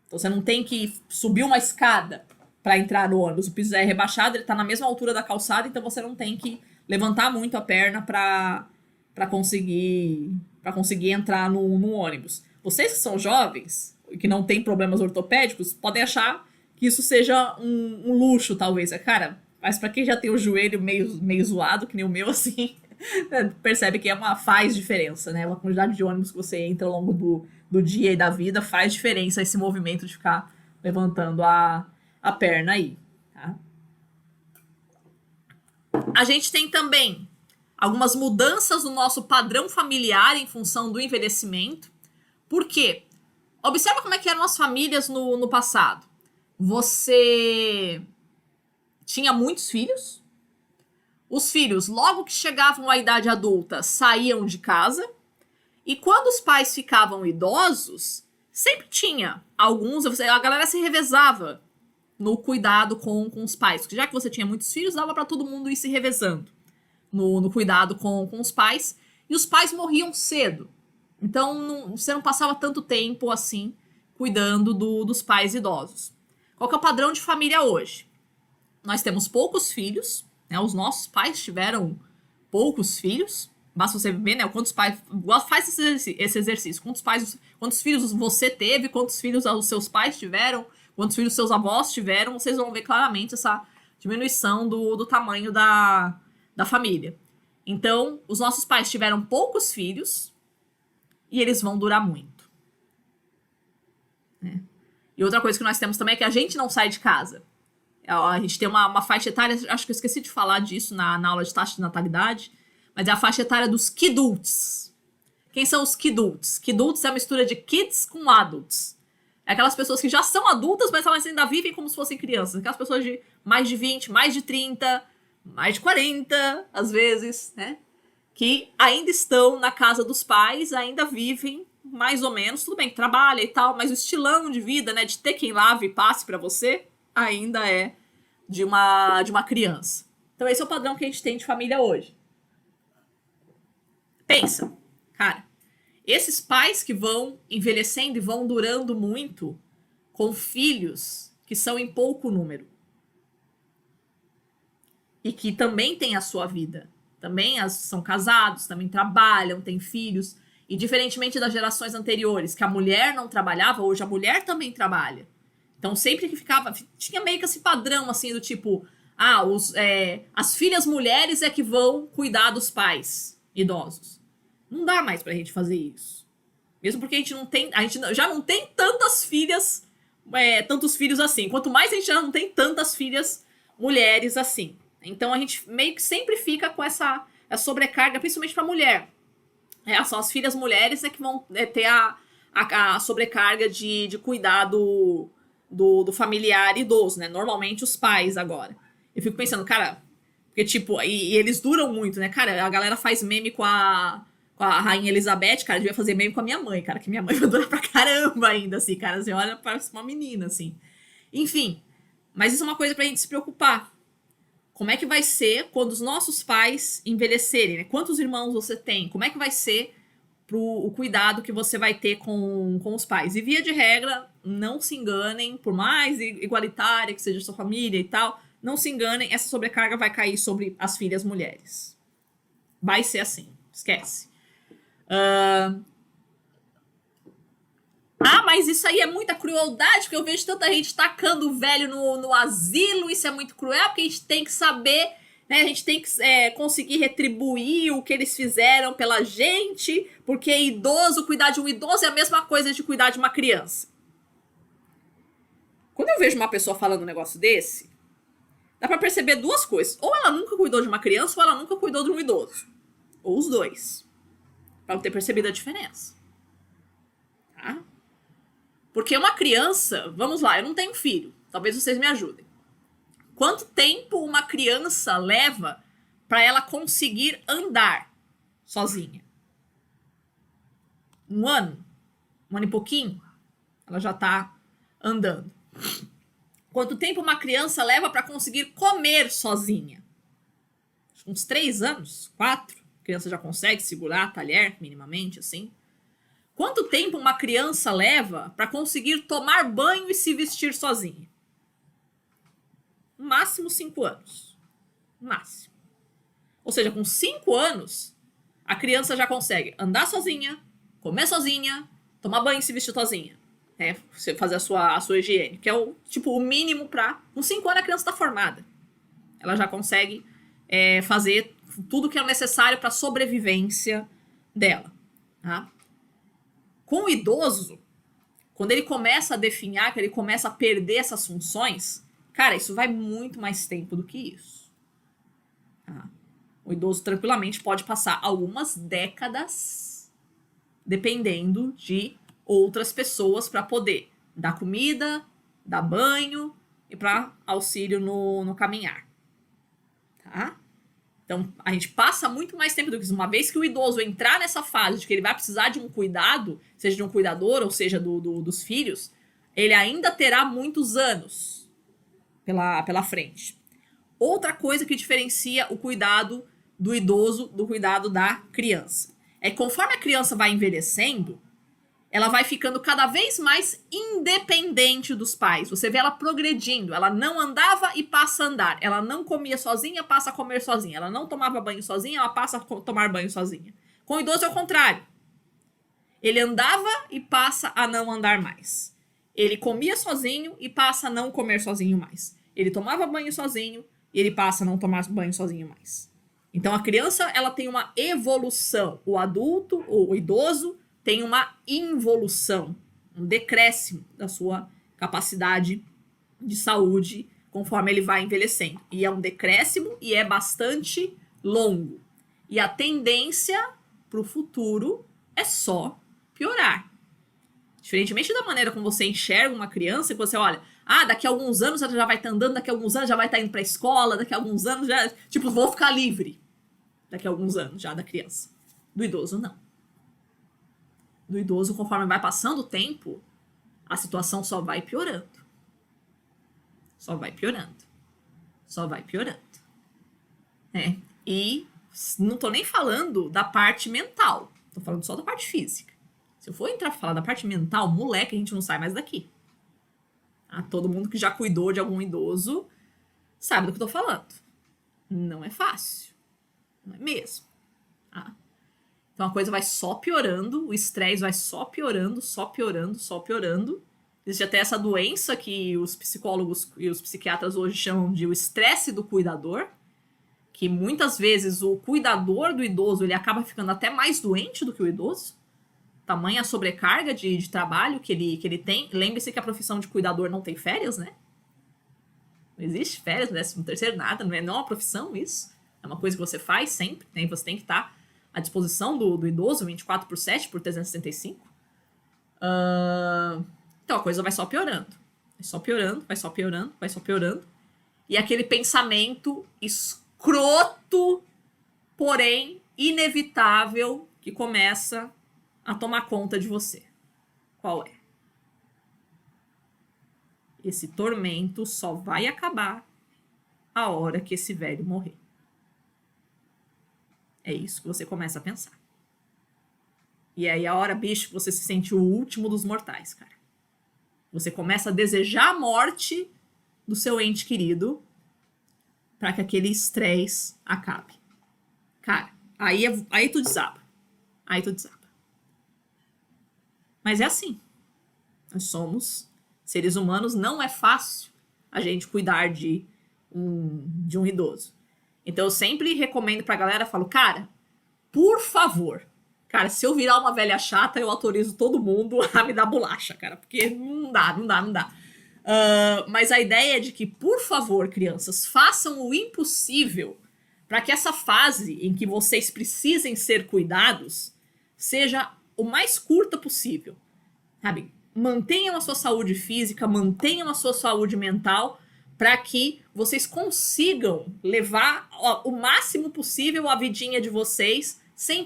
Então você não tem que subir uma escada para entrar no ônibus. O piso é rebaixado, ele tá na mesma altura da calçada, então você não tem que levantar muito a perna para conseguir entrar no ônibus. Vocês que são jovens e que não têm problemas ortopédicos podem achar que isso seja um luxo, talvez. Cara, mas para quem já tem o joelho meio zoado, que nem o meu, assim, percebe que faz diferença, né? Uma quantidade de ônibus que você entra ao longo do dia e da vida faz diferença esse movimento de ficar levantando a perna aí, tá? A gente tem também algumas mudanças no nosso padrão familiar em função do envelhecimento. Por quê? Observa como é que eram as famílias no passado. Você tinha muitos filhos. Os filhos, logo que chegavam à idade adulta, saíam de casa. E quando os pais ficavam idosos, sempre tinha alguns... A galera se revezava no cuidado com os pais. Porque já que você tinha muitos filhos, dava para todo mundo ir se revezando no cuidado com os pais. E os pais morriam cedo. Então, você não passava tanto tempo assim cuidando dos pais idosos. Qual que é o padrão de família hoje? Nós temos poucos filhos, né? Os nossos pais tiveram poucos filhos. Basta você ver, né? Quantos pais... Faz esse exercício. Quantos filhos você teve, quantos filhos os seus pais tiveram, quantos filhos seus avós tiveram. Vocês vão ver claramente essa diminuição do tamanho da família. Então, os nossos pais tiveram poucos filhos e eles vão durar muito. Né? E outra coisa que nós temos também é que a gente não sai de casa. A gente tem uma faixa etária, acho que eu esqueci de falar disso na aula de taxa de natalidade, mas é a faixa etária dos kidults. Quem são os kidults? Kidults é a mistura de kids com adults. É aquelas pessoas que já são adultas, mas elas ainda vivem como se fossem crianças. Aquelas pessoas de mais de 20, mais de 30, mais de 40, às vezes, né? Que ainda estão na casa dos pais, ainda vivem mais ou menos, tudo bem, trabalha e tal, mas o estilão de vida, né, de ter quem lave e passe pra você, ainda é de uma criança. Então esse é o padrão que a gente tem de família hoje. Pensa, cara, esses pais que vão envelhecendo e vão durando muito com filhos que são em pouco número e que também têm a sua vida, também são casados, também trabalham, têm filhos, e diferentemente das gerações anteriores, que a mulher não trabalhava, hoje a mulher também trabalha. Então sempre que tinha meio que esse padrão assim do tipo, as filhas mulheres é que vão cuidar dos pais idosos. Não dá mais pra gente fazer isso. Mesmo porque a gente já não tem tantas filhas, tantos filhos assim. Quanto mais a gente já não tem tantas filhas mulheres assim. Então a gente meio que sempre fica com essa sobrecarga, principalmente pra mulher. São as filhas mulheres que vão ter a sobrecarga de cuidar do familiar idoso, né? Normalmente os pais agora. Eu fico pensando, cara, porque tipo, e eles duram muito, né? Cara, a galera faz meme com a Rainha Elizabeth, cara, devia fazer meme com a minha mãe, cara, que minha mãe vai durar pra caramba ainda, assim, cara, você olha, parece uma menina, assim. Enfim, mas isso é uma coisa pra gente se preocupar. Como é que vai ser quando os nossos pais envelhecerem, né? Quantos irmãos você tem? Como é que vai ser o cuidado que você vai ter com os pais? E via de regra, não se enganem, por mais igualitária que seja a sua família e tal, não se enganem, essa sobrecarga vai cair sobre as filhas mulheres. Vai ser assim, esquece. Mas isso aí é muita crueldade, porque eu vejo tanta gente tacando o velho no asilo, isso é muito cruel, porque a gente tem que saber né? A gente tem que conseguir retribuir o que eles fizeram pela gente, porque cuidar de um idoso é a mesma coisa de cuidar de uma criança. Quando eu vejo uma pessoa falando um negócio desse, dá pra perceber duas coisas. Ou ela nunca cuidou de uma criança, ou ela nunca cuidou de um idoso. Ou os dois. Pra não ter percebido a diferença. Tá? Porque uma criança... Vamos lá, eu não tenho filho. Talvez vocês me ajudem. Quanto tempo uma criança leva pra ela conseguir andar sozinha? 1 ano? 1 ano e pouquinho? Ela já tá andando. Quanto tempo uma criança leva para conseguir comer sozinha? Uns 3 anos, 4. A criança já consegue segurar a talher minimamente, assim. Quanto tempo uma criança leva para conseguir tomar banho e se vestir sozinha? No máximo 5 anos. No máximo. Ou seja, com 5 anos, a criança já consegue andar sozinha, comer sozinha, tomar banho e se vestir sozinha. Você fazer a sua higiene, que é o mínimo para... Com 5 anos a criança está formada. Ela já consegue fazer tudo que é necessário para a sobrevivência dela. Tá? Com o idoso, quando ele começa a definhar, que ele começa a perder essas funções, cara, isso vai muito mais tempo do que isso. Tá? O idoso tranquilamente pode passar algumas décadas dependendo de outras pessoas para poder dar comida, dar banho e para auxílio no caminhar. Tá? Então, a gente passa muito mais tempo do que isso. Uma vez que o idoso entrar nessa fase de que ele vai precisar de um cuidado, seja de um cuidador ou seja dos filhos, ele ainda terá muitos anos pela frente. Outra coisa que diferencia o cuidado do idoso do cuidado da criança é que conforme a criança vai envelhecendo, ela vai ficando cada vez mais independente dos pais. Você vê ela progredindo. Ela não andava e passa a andar. Ela não comia sozinha, passa a comer sozinha. Ela não tomava banho sozinha, ela passa a tomar banho sozinha. Com o idoso é o contrário. Ele andava e passa a não andar mais. Ele comia sozinho e passa a não comer sozinho mais. Ele tomava banho sozinho e ele passa a não tomar banho sozinho mais. Então a criança, ela tem uma evolução. O adulto, ou o idoso, tem uma involução, um decréscimo da sua capacidade de saúde conforme ele vai envelhecendo. E é um decréscimo e é bastante longo. E a tendência para o futuro é só piorar. Diferentemente da maneira como você enxerga uma criança, que você olha, daqui a alguns anos ela já vai estar andando, daqui a alguns anos já vai estar indo para a escola, daqui a alguns anos já... Tipo, vou ficar livre. Daqui a alguns anos já da criança. Do idoso, não. Do idoso, conforme vai passando o tempo, a situação só vai piorando. Só vai piorando. Só vai piorando. E não tô nem falando da parte mental. Tô falando só da parte física. Se eu for entrar pra falar da parte mental, moleque, a gente não sai mais daqui. Todo mundo que já cuidou de algum idoso sabe do que eu tô falando. Não é fácil. Não é mesmo. Então a coisa vai só piorando, o estresse vai só piorando, só piorando, só piorando. Existe até essa doença que os psicólogos e os psiquiatras hoje chamam de o estresse do cuidador, que muitas vezes o cuidador do idoso ele acaba ficando até mais doente do que o idoso. Tamanha sobrecarga de trabalho que ele tem. Lembre-se que a profissão de cuidador não tem férias, né? Não existe férias, 13º, nada, não é uma profissão isso. É uma coisa que você faz sempre, né? Você tem que estar à disposição do idoso 24/7 por 365. Então a coisa vai só piorando. Vai só piorando, vai só piorando, vai só piorando. E aquele pensamento escroto, porém inevitável, que começa a tomar conta de você. Qual é? Esse tormento só vai acabar a hora que esse velho morrer. É isso que você começa a pensar. E aí a hora, bicho, você se sente o último dos mortais, cara. Você começa a desejar a morte do seu ente querido para que aquele estresse acabe. Cara, aí tu desaba. Aí tu desaba. Mas é assim. Nós somos seres humanos, não é fácil a gente cuidar de um idoso. Então eu sempre recomendo pra galera, falo, cara, por favor, cara, se eu virar uma velha chata, eu autorizo todo mundo a me dar bolacha, cara, porque não dá. Mas a ideia é de que, por favor, crianças, façam o impossível para que essa fase em que vocês precisem ser cuidados seja o mais curta possível, sabe? Mantenham a sua saúde física, mantenham a sua saúde mental, para que vocês consigam levar o máximo possível a vidinha de vocês sem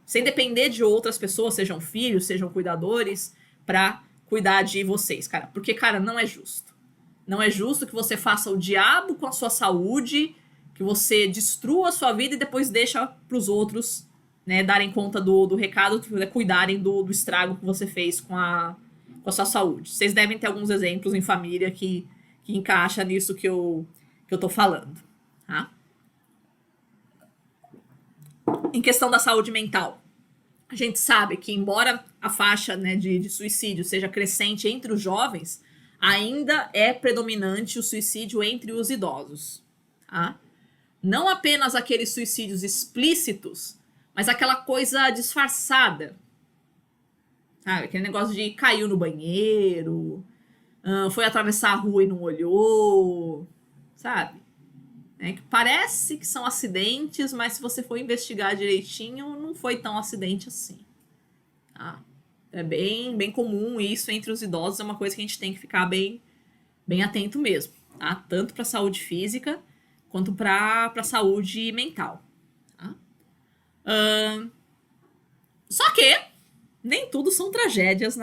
sem depender de outras pessoas, sejam filhos, sejam cuidadores, para cuidar de vocês, cara. Porque, cara, não é justo. Não é justo que você faça o diabo com a sua saúde, que você destrua a sua vida e depois deixa pros outros, né, darem conta do recado, cuidarem do estrago que você fez com a sua saúde. Vocês devem ter alguns exemplos em família que encaixa nisso que eu tô falando, tá? Em questão da saúde mental, a gente sabe que, embora a faixa, né, de suicídio seja crescente entre os jovens, ainda é predominante o suicídio entre os idosos, tá? Não apenas aqueles suicídios explícitos, mas aquela coisa disfarçada. Sabe? Aquele negócio de caiu no banheiro, foi atravessar a rua e não olhou, sabe? Que parece que são acidentes, mas se você for investigar direitinho, não foi tão acidente assim. Tá? É bem comum isso entre os idosos, é uma coisa que a gente tem que ficar bem atento mesmo. Tá? Tanto para a saúde física, quanto para a saúde mental. Tá? Só que nem tudo são tragédias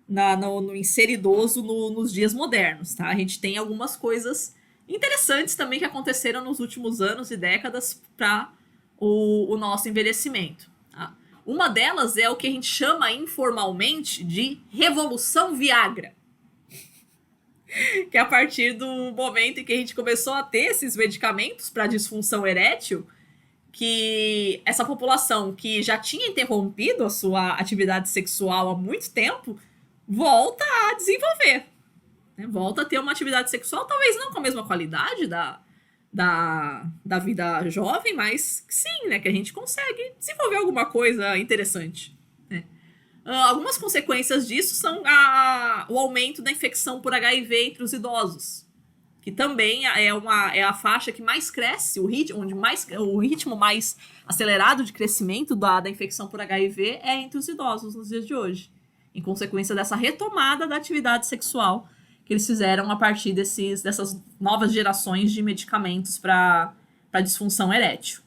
no ser idoso nos dias modernos, tá? A gente tem algumas coisas interessantes também que aconteceram nos últimos anos e décadas para o nosso envelhecimento. Tá? Uma delas é o que a gente chama informalmente de Revolução Viagra. Que é a partir do momento em que a gente começou a ter esses medicamentos para disfunção erétil, que essa população que já tinha interrompido a sua atividade sexual há muito tempo volta a desenvolver, né? Volta a ter uma atividade sexual, talvez não com a mesma qualidade da vida jovem, mas sim, né, que a gente consegue desenvolver alguma coisa interessante, né? Algumas consequências disso são o aumento da infecção por HIV entre os idosos, que também é a faixa que mais cresce, o ritmo mais acelerado de crescimento da infecção por HIV é entre os idosos nos dias de hoje, em consequência dessa retomada da atividade sexual que eles fizeram a partir dessas novas gerações de medicamentos para disfunção erétil.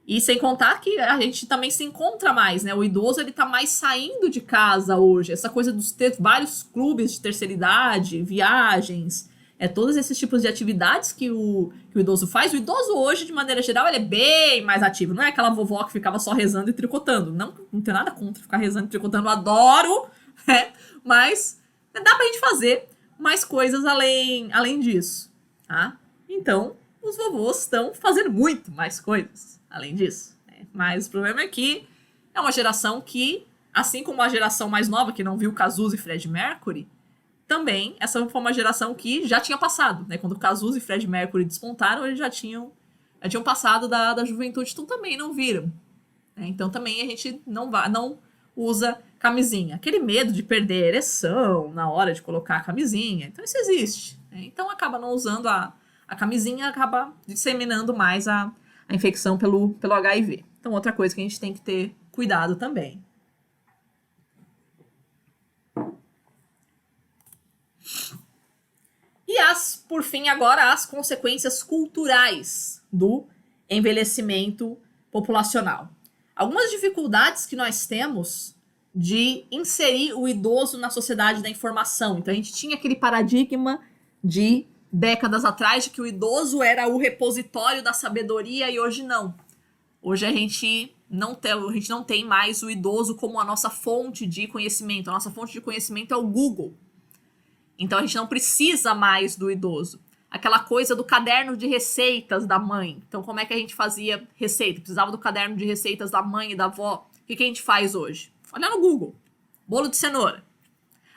E sem contar que a gente também se encontra mais, né? O idoso, ele tá mais saindo de casa hoje. Essa coisa dos ter vários clubes de terceira idade, viagens, todos esses tipos de atividades que o idoso faz. O idoso hoje, de maneira geral, ele é bem mais ativo. Não é aquela vovó que ficava só rezando e tricotando. Não tem nada contra ficar rezando e tricotando, eu adoro, né? Mas dá pra gente fazer mais coisas além disso, tá? Então, os vovôs estão fazendo muito mais coisas além disso, né? Mas o problema é que é uma geração que, assim como a geração mais nova, que não viu Cazuza e Fred Mercury, também essa foi uma geração que já tinha passado, né? Quando Cazuza e Fred Mercury despontaram, eles já tinham passado da juventude, então também não viram, né? Então também a gente não usa camisinha. Aquele medo de perder a ereção na hora de colocar a camisinha, então isso existe, né? Então acaba não usando a camisinha, acaba disseminando mais a infecção pelo HIV. Então outra coisa que a gente tem que ter cuidado também. E por fim, agora, as consequências culturais do envelhecimento populacional. Algumas dificuldades que nós temos de inserir o idoso na sociedade da informação. Então, a gente tinha aquele paradigma de décadas atrás de que o idoso era o repositório da sabedoria e hoje não. Hoje a gente não tem mais o idoso como a nossa fonte de conhecimento. A nossa fonte de conhecimento é o Google. Então a gente não precisa mais do idoso. Aquela coisa do caderno de receitas da mãe. Então como é que a gente fazia receita? Precisava do caderno de receitas da mãe e da avó. O que a gente faz hoje? Olha no Google. Bolo de cenoura.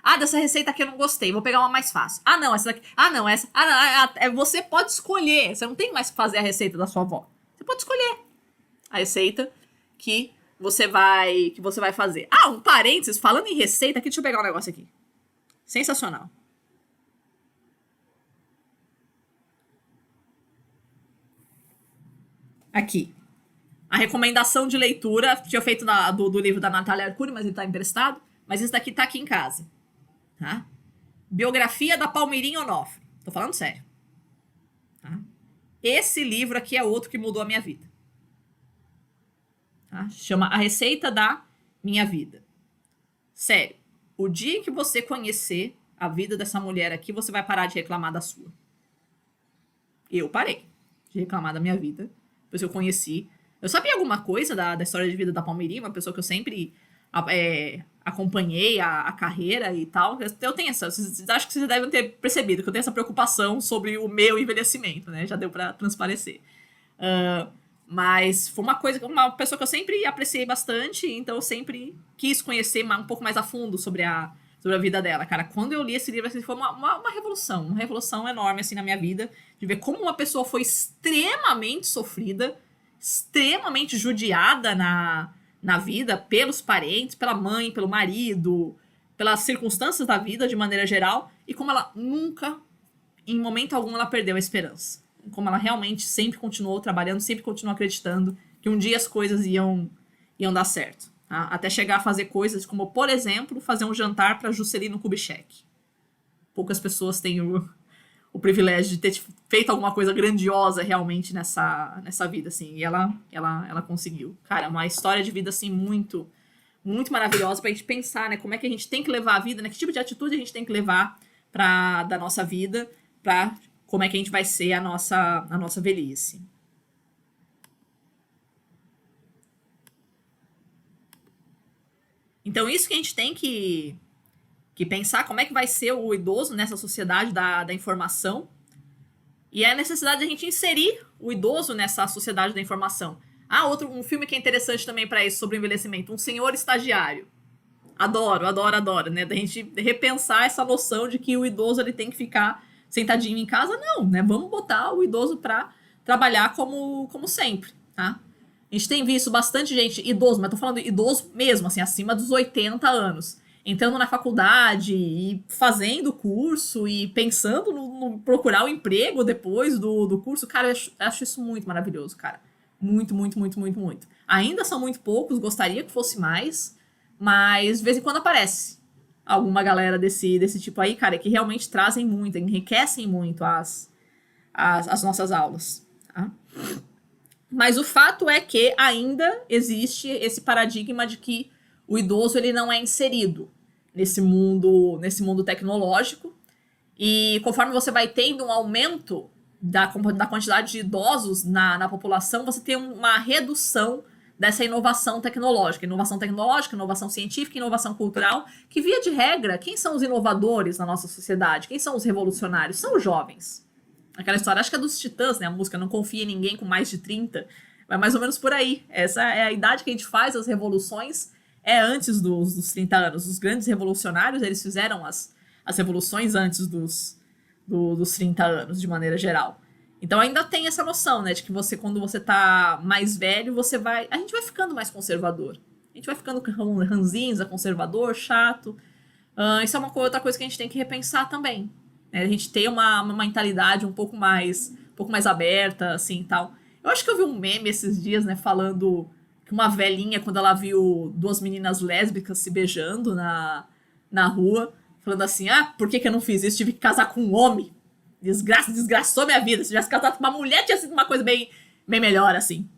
Ah, dessa receita aqui eu não gostei, vou pegar uma mais fácil. Ah, não, essa daqui. Ah, não, essa. Ah, não, você pode escolher. Você não tem mais que fazer a receita da sua avó. Você pode escolher a receita que você vai fazer. Ah, um parênteses, falando em receita, aqui, deixa eu pegar um negócio aqui. Sensacional. Aqui. A recomendação de leitura, tinha feito do livro da Natália Arcuri, mas ele tá emprestado. Mas esse daqui tá aqui em casa. Tá? Biografia da Palmeirinha Onofre. Tô falando sério. Tá? Esse livro aqui é outro que mudou a minha vida. Tá? Chama A Receita da Minha Vida. Sério. O dia que você conhecer a vida dessa mulher aqui, você vai parar de reclamar da sua. Eu parei de reclamar da minha vida. Depois que eu conheci. Eu sabia alguma coisa da história de vida da Palmeirinha, uma pessoa que eu sempre acompanhei a carreira e tal. Eu tenho essa. Acho que vocês devem ter percebido que eu tenho essa preocupação sobre o meu envelhecimento, né? Já deu pra transparecer. Mas foi uma pessoa que eu sempre apreciei bastante, então eu sempre quis conhecer um pouco mais a fundo sobre a vida dela, cara. Quando eu li esse livro, assim, foi uma revolução enorme, assim, na minha vida, de ver como uma pessoa foi extremamente sofrida, extremamente judiada na vida, pelos parentes, pela mãe, pelo marido, pelas circunstâncias da vida, de maneira geral, e como ela nunca, em momento algum, ela perdeu a esperança. Como ela realmente sempre continuou trabalhando, sempre continuou acreditando que um dia as coisas iam dar certo. Tá? Até chegar a fazer coisas como, por exemplo, fazer um jantar para Juscelino Kubitschek. Poucas pessoas têm o privilégio de ter feito alguma coisa grandiosa realmente nessa vida, assim. E ela conseguiu. Cara, uma história de vida, assim, muito, muito maravilhosa pra gente pensar, né? Como é que a gente tem que levar a vida, né? Que tipo de atitude a gente tem que levar da nossa vida pra como é que a gente vai ser a nossa velhice. Então, isso que a gente tem que pensar, como é que vai ser o idoso nessa sociedade da informação. E é a necessidade de a gente inserir o idoso nessa sociedade da informação. Ah, um filme que é interessante também para isso, sobre o envelhecimento. Um Senhor Estagiário. Adoro, né? Da gente repensar essa noção de que o idoso ele tem que ficar sentadinho em casa. Não, né? Vamos botar o idoso para trabalhar como sempre, tá? A gente tem visto bastante gente idoso, mas tô falando idoso mesmo, assim, acima dos 80 anos, entrando na faculdade e fazendo curso e pensando no procurar o emprego depois do curso. Cara, eu acho isso muito maravilhoso, cara. Muito, muito, muito, muito, muito. Ainda são muito poucos, gostaria que fosse mais, mas de vez em quando aparece alguma galera desse tipo aí, cara, que realmente trazem muito, enriquecem muito as nossas aulas, tá? Mas o fato é que ainda existe esse paradigma de que o idoso ele não é inserido nesse mundo tecnológico. E conforme você vai tendo um aumento da quantidade de idosos na população, você tem uma redução dessa inovação tecnológica, inovação científica, inovação cultural, que via de regra, quem são os inovadores na nossa sociedade? Quem são os revolucionários? São os jovens. Aquela história, acho que é dos Titãs, né? A música Não Confia em Ninguém com Mais de 30. Vai mais ou menos por aí. Essa é a idade que a gente faz as revoluções, é antes dos 30 anos. Os grandes revolucionários, eles fizeram as revoluções antes dos 30 anos, de maneira geral. Então ainda tem essa noção, né? De que quando você tá mais velho, a gente vai ficando mais conservador. A gente vai ficando ranzinza, conservador, chato. Isso é outra coisa que a gente tem que repensar também. A gente tem uma mentalidade um pouco mais aberta, assim, e tal. Eu acho que eu vi um meme esses dias, né, falando que uma velhinha, quando ela viu duas meninas lésbicas se beijando na rua, falando assim, por que eu não fiz isso? Tive que casar com um homem. Desgraçou minha vida. Se tivesse casado com uma mulher, tinha sido uma coisa bem melhor, assim.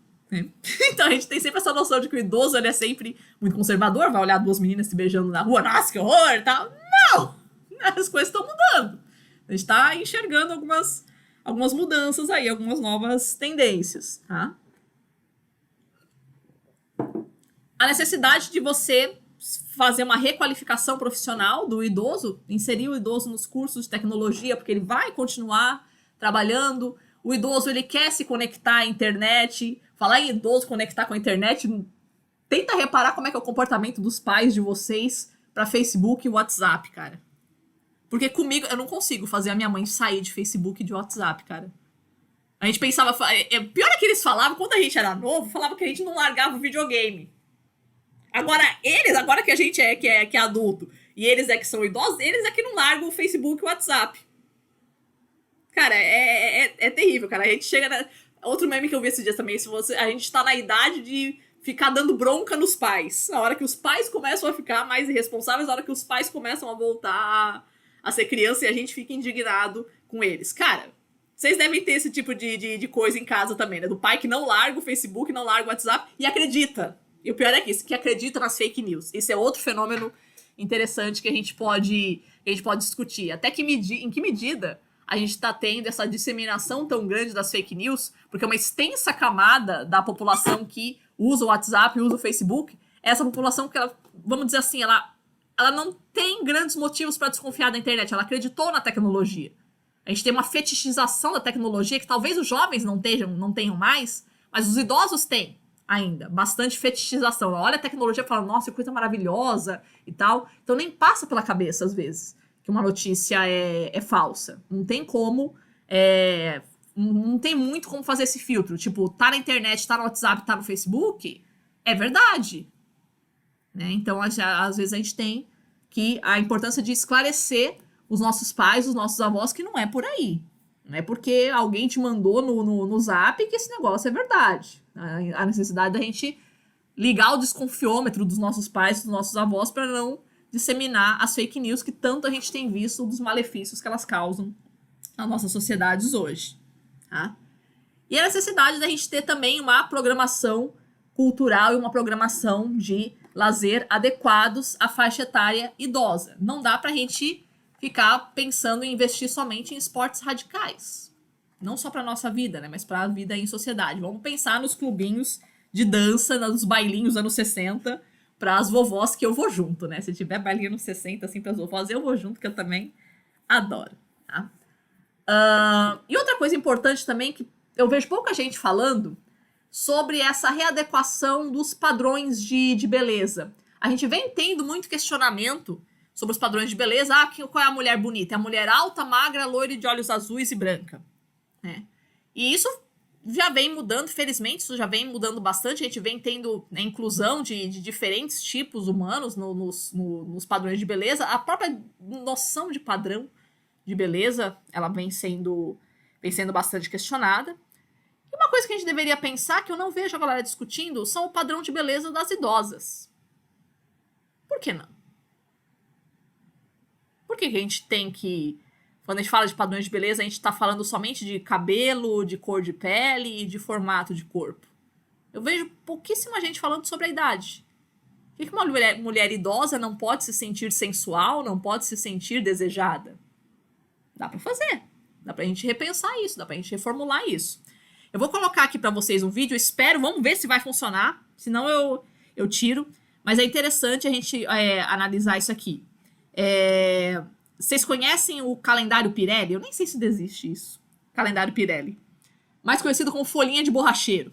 Então a gente tem sempre essa noção de que o idoso, ele é sempre muito conservador, vai olhar duas meninas se beijando na rua, nossa, que horror, e tal. Não! As coisas estão mudando. A gente está enxergando algumas mudanças aí, algumas novas tendências, tá? A necessidade de você fazer uma requalificação profissional do idoso, inserir o idoso nos cursos de tecnologia, porque ele vai continuar trabalhando. O idoso, ele quer se conectar à internet. Falar em idoso conectar com a internet, tenta reparar como é que é o comportamento dos pais de vocês pra Facebook e WhatsApp, cara. Porque comigo, eu não consigo fazer a minha mãe sair de Facebook e de WhatsApp, cara. A gente pensava... Pior é que eles falavam, quando a gente era novo, falavam que a gente não largava o videogame. Agora que a gente que é adulto, e eles é que são idosos, eles é que não largam o Facebook e o WhatsApp. Cara, é terrível, cara. A gente chega na... Outro meme que eu vi esses dias também, a gente tá na idade de ficar dando bronca nos pais. A hora que os pais começam a ficar mais irresponsáveis, a hora que os pais começam a voltar a ser criança e a gente fica indignado com eles. Cara, vocês devem ter esse tipo de coisa em casa também, né? Do pai que não larga o Facebook, não larga o WhatsApp e acredita. E o pior é que acredita nas fake news. Isso é outro fenômeno interessante que a gente pode discutir. Até em que medida a gente está tendo essa disseminação tão grande das fake news, porque uma extensa camada da população que usa o WhatsApp, usa o Facebook, é essa população que ela, vamos dizer assim, ela não tem grandes motivos para desconfiar da internet, ela acreditou na tecnologia. A gente tem uma fetichização da tecnologia que talvez os jovens não tenham mais, mas os idosos têm ainda. Bastante fetichização. Olha a tecnologia e fala, nossa, que coisa maravilhosa e tal. Então nem passa pela cabeça, às vezes, que uma notícia é falsa. Não tem como... não tem muito como fazer esse filtro. Tipo, tá na internet, tá no WhatsApp, tá no Facebook, é verdade. Né? Então, às vezes a gente tem a importância de esclarecer os nossos pais, os nossos avós, que não é por aí. Não é porque alguém te mandou no Zap que esse negócio é verdade. A necessidade da gente ligar o desconfiômetro dos nossos pais, dos nossos avós, para não disseminar as fake news que tanto a gente tem visto dos malefícios que elas causam nas nossas sociedades hoje. Tá? E a necessidade da gente ter também uma programação cultural e uma programação de lazer adequados à faixa etária idosa. Não dá pra gente ficar pensando em investir somente em esportes radicais. Não só pra nossa vida, né, mas pra vida em sociedade. Vamos pensar nos clubinhos de dança, nos bailinhos anos 60, pras vovós que eu vou junto, né? Se tiver bailinho nos 60, assim, pras vovós, eu vou junto, que eu também adoro, tá? E outra coisa importante também, que eu vejo pouca gente falando, sobre essa readequação dos padrões de beleza. A gente vem tendo muito questionamento sobre os padrões de beleza. Qual é a mulher bonita? É a mulher alta, magra, loira e de olhos azuis e branca. Né? E isso já vem mudando, felizmente, isso já vem mudando bastante. A gente vem tendo a inclusão de diferentes tipos humanos nos padrões de beleza. A própria noção de padrão de beleza, ela vem sendo bastante questionada. E uma coisa que a gente deveria pensar, que eu não vejo a galera discutindo, são o padrão de beleza das idosas. Por que não? Por que a gente tem que... Quando a gente fala de padrões de beleza, a gente está falando somente de cabelo, de cor de pele e de formato de corpo. Eu vejo pouquíssima gente falando sobre a idade. Por que uma mulher idosa não pode se sentir sensual, não pode se sentir desejada? Dá pra fazer. Dá pra gente repensar isso, dá pra gente reformular isso. Eu vou colocar aqui pra vocês um vídeo, espero, vamos ver se vai funcionar, senão eu tiro. Mas é interessante a gente analisar isso aqui. Vocês conhecem o calendário Pirelli? Eu nem sei se existe isso. Calendário Pirelli. Mais conhecido como folhinha de borracheiro.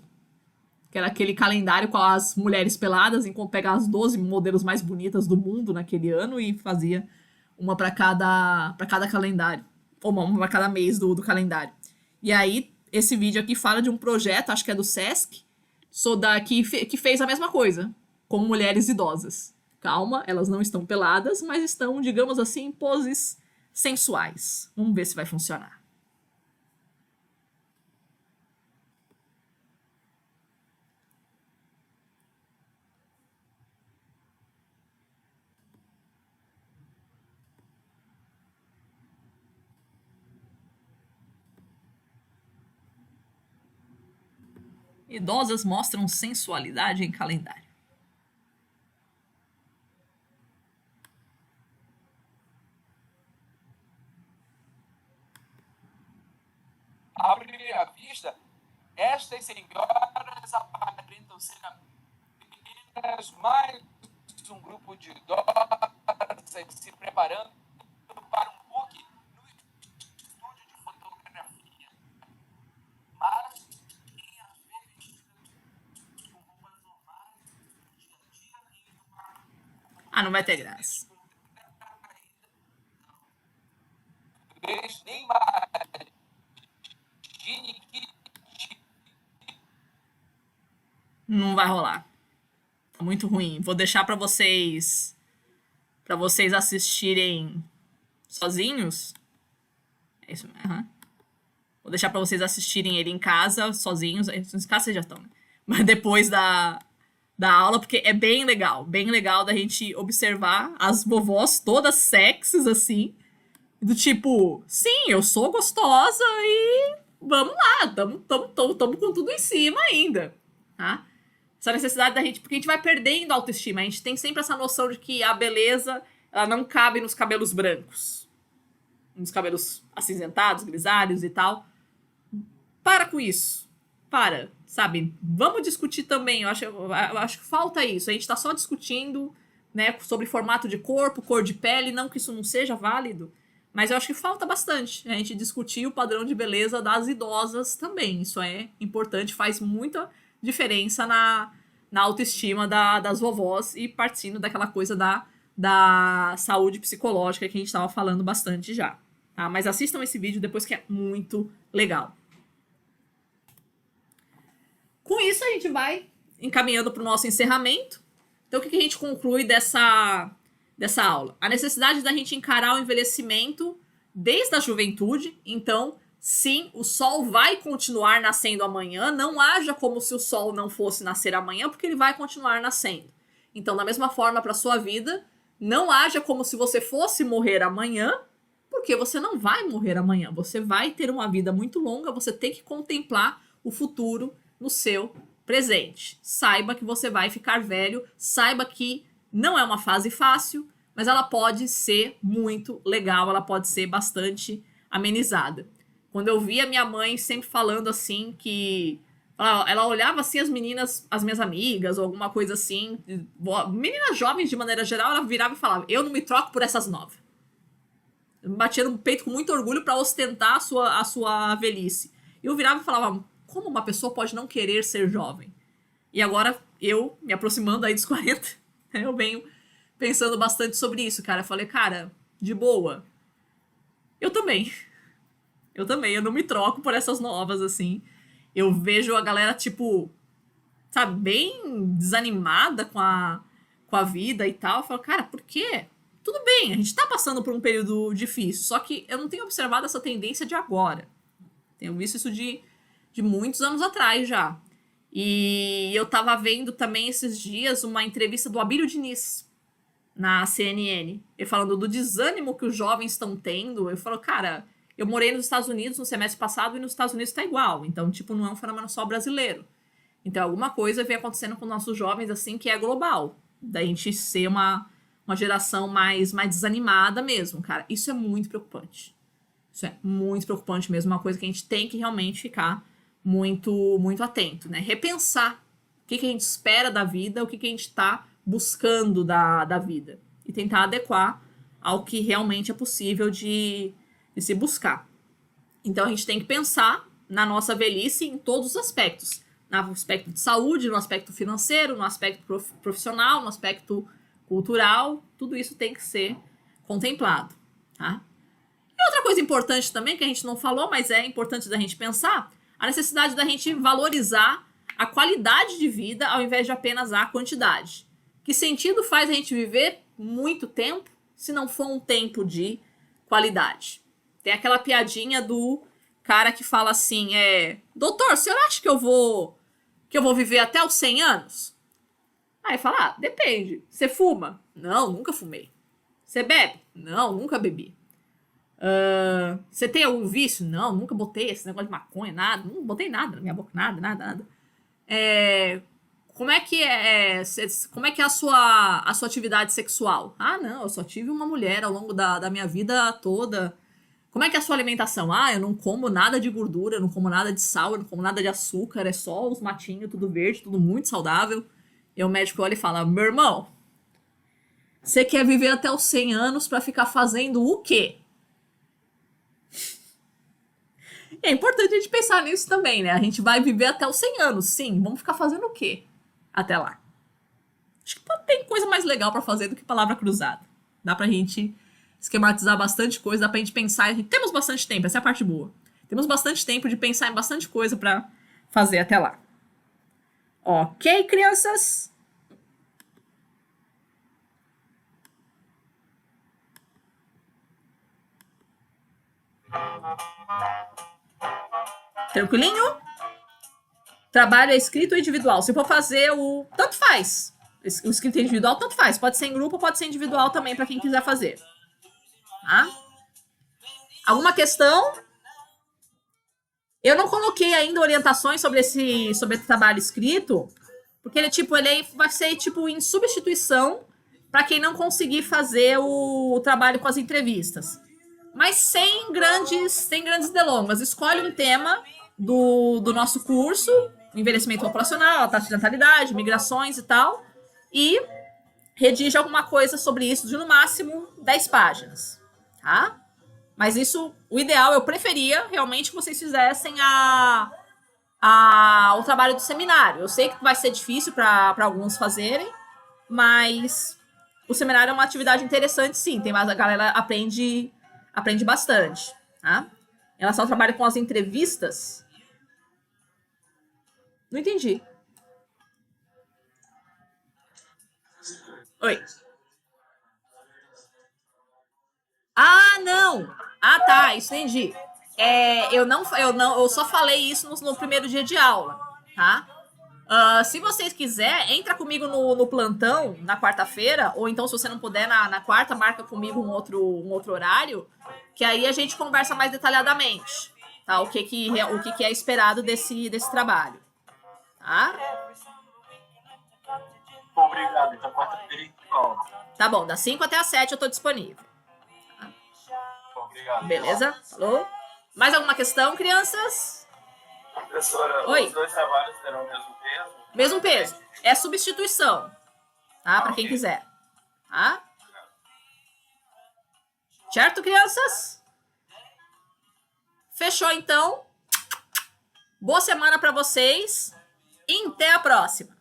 Que era aquele calendário com as mulheres peladas, enquanto pegava as 12 modelos mais bonitas do mundo naquele ano e fazia uma para cada calendário. Ou uma para cada mês do calendário. E aí, esse vídeo aqui fala de um projeto, acho que é do Sesc, que fez a mesma coisa, com mulheres idosas. Calma, elas não estão peladas, mas estão, digamos assim, em poses sensuais. Vamos ver se vai funcionar. Idosas mostram sensualidade em calendário. Abre a vista, estas senhoras aparentam ser apenas mais um grupo de idosas se preparando para um book no estúdio de fotografia. Mas quem as vê vestidas com roupas normais, no dia a dia, Não vai ter graça. vai rolar. Tá muito ruim. Vou deixar pra vocês assistirem sozinhos. É isso mesmo. Aham. Vou deixar pra vocês assistirem ele em casa, sozinhos. Em casa vocês já estão, né? Mas depois da aula, porque é bem legal da gente observar as vovós todas sexys, assim, do tipo, sim, eu sou gostosa e vamos lá, tamo com tudo em cima ainda, tá? Essa necessidade da gente, porque a gente vai perdendo a autoestima, a gente tem sempre essa noção de que a beleza, ela não cabe nos cabelos brancos, nos cabelos acinzentados, grisalhos e tal. Para com isso. Para, sabe? Vamos discutir também. Eu acho que falta isso. A gente tá só discutindo, né, sobre formato de corpo, cor de pele. Não que isso não seja válido, mas eu acho que falta bastante a gente discutir o padrão de beleza das idosas também. Isso é importante, faz muita diferença na autoestima das vovós e partindo daquela coisa da saúde psicológica que a gente estava falando bastante já. Tá? Mas assistam esse vídeo depois que é muito legal. Com isso, a gente vai encaminhando para o nosso encerramento. Então, o que a gente conclui dessa aula? A necessidade da gente encarar o envelhecimento desde a juventude. Então, sim, o sol vai continuar nascendo amanhã. Não haja como se o sol não fosse nascer amanhã, porque ele vai continuar nascendo. Então, da mesma forma para a sua vida, não haja como se você fosse morrer amanhã, porque você não vai morrer amanhã. Você vai ter uma vida muito longa, você tem que contemplar o futuro no seu presente. Saiba que você vai ficar velho, saiba que não é uma fase fácil, mas ela pode ser muito legal, ela pode ser bastante amenizada. Quando eu via minha mãe sempre falando assim que ela olhava assim as meninas, as minhas amigas ou alguma coisa assim, meninas jovens de maneira geral, ela virava e falava: eu não me troco por essas novas. Eu me batia no peito com muito orgulho para ostentar a sua velhice. E eu virava e falava: como uma pessoa pode não querer ser jovem? E agora, eu, me aproximando aí dos 40, eu venho pensando bastante sobre isso, cara. Eu falei, cara, de boa. Eu também, eu não me troco por essas novas, assim. Eu vejo a galera, tipo, sabe, bem desanimada com a vida e tal. Eu falo, cara, por quê? Tudo bem, a gente tá passando por um período difícil, só que eu não tenho observado essa tendência de agora. Tenho visto isso de muitos anos atrás já. E eu tava vendo também esses dias uma entrevista do Abílio Diniz na CNN. Ele falando do desânimo que os jovens estão tendo. Eu falo, cara, eu morei nos Estados Unidos no semestre passado e nos Estados Unidos tá igual. Então, tipo, não é um fenômeno só brasileiro. Então, alguma coisa vem acontecendo com nossos jovens, assim, que é global. Da gente ser uma geração mais desanimada mesmo, cara. Isso é muito preocupante. Isso é muito preocupante mesmo. Uma coisa que a gente tem que realmente ficar muito atento, né? Repensar o que a gente espera da vida, o que a gente está buscando da vida. E tentar adequar ao que realmente é possível de se buscar. Então, a gente tem que pensar na nossa velhice em todos os aspectos. No aspecto de saúde, no aspecto financeiro, no aspecto profissional, no aspecto cultural. Tudo isso tem que ser contemplado, tá? E outra coisa importante também, que a gente não falou, mas é importante da gente pensar, a necessidade da gente valorizar a qualidade de vida ao invés de apenas a quantidade. Que sentido faz a gente viver muito tempo se não for um tempo de qualidade? Tem aquela piadinha do cara que fala assim, doutor, o senhor acha que eu vou viver até os 100 anos? Aí fala, depende. Você fuma? Não, nunca fumei. Você bebe? Não, nunca bebi. Você tem algum vício? Não, nunca botei esse negócio de maconha, nada. Não botei nada na minha boca, nada. Como é que como é que é a sua atividade sexual? Ah, não, eu só tive uma mulher ao longo da minha vida toda. Como é que é a sua alimentação? Ah, eu não como nada de gordura, eu não como nada de sal, eu não como nada de açúcar, é só os matinhos, tudo verde, tudo muito saudável. E o médico olha e fala, meu irmão, você quer viver até os 100 anos pra ficar fazendo o quê? É importante a gente pensar nisso também, né? A gente vai viver até os 100 anos, sim. Vamos ficar fazendo o quê até lá? Acho que tem coisa mais legal pra fazer do que palavra cruzada. Dá pra gente esquematizar bastante coisa, dá pra gente pensar. Temos bastante tempo, essa é a parte boa. Temos bastante tempo de pensar em bastante coisa pra fazer até lá. Ok, crianças? Tranquilinho? Trabalho é escrito ou individual. Se for fazer o... Tanto faz. O escrito individual, tanto faz. Pode ser em grupo, pode ser individual também, para quem quiser fazer. Tá? Alguma questão? Eu não coloquei ainda orientações sobre esse trabalho escrito, porque ele vai ser tipo em substituição para quem não conseguir fazer o trabalho com as entrevistas. Mas sem grandes delongas. Escolhe um tema do nosso curso, envelhecimento populacional, taxa de natalidade, migrações e tal, e redige alguma coisa sobre isso de no máximo 10 páginas, tá? Mas isso, o ideal, eu preferia realmente que vocês fizessem o trabalho do seminário. Eu sei que vai ser difícil para alguns fazerem, mas o seminário é uma atividade interessante, sim. Tem mais, a galera aprende bastante, tá? Em relação ao trabalho com as entrevistas, não entendi. Oi. Ah, não! Ah, tá, isso entendi. Eu só falei isso no primeiro dia de aula, tá? Se vocês quiserem, entra comigo no plantão na quarta-feira, ou então, se você não puder, na quarta, marca comigo um outro horário, que aí a gente conversa mais detalhadamente, tá? O que é esperado desse trabalho, tá? Obrigado. Então, quarta-feira, então. Tá bom, das 5 até as 7 eu tô disponível. Obrigado. Beleza? Falou? Mais alguma questão, crianças? Professora, Oi. os dois trabalhos terão o mesmo peso? Mesmo peso. É substituição, tá? Para quem ok. quiser, tá? Certo, crianças? Fechou, então. Boa semana para vocês e até a próxima.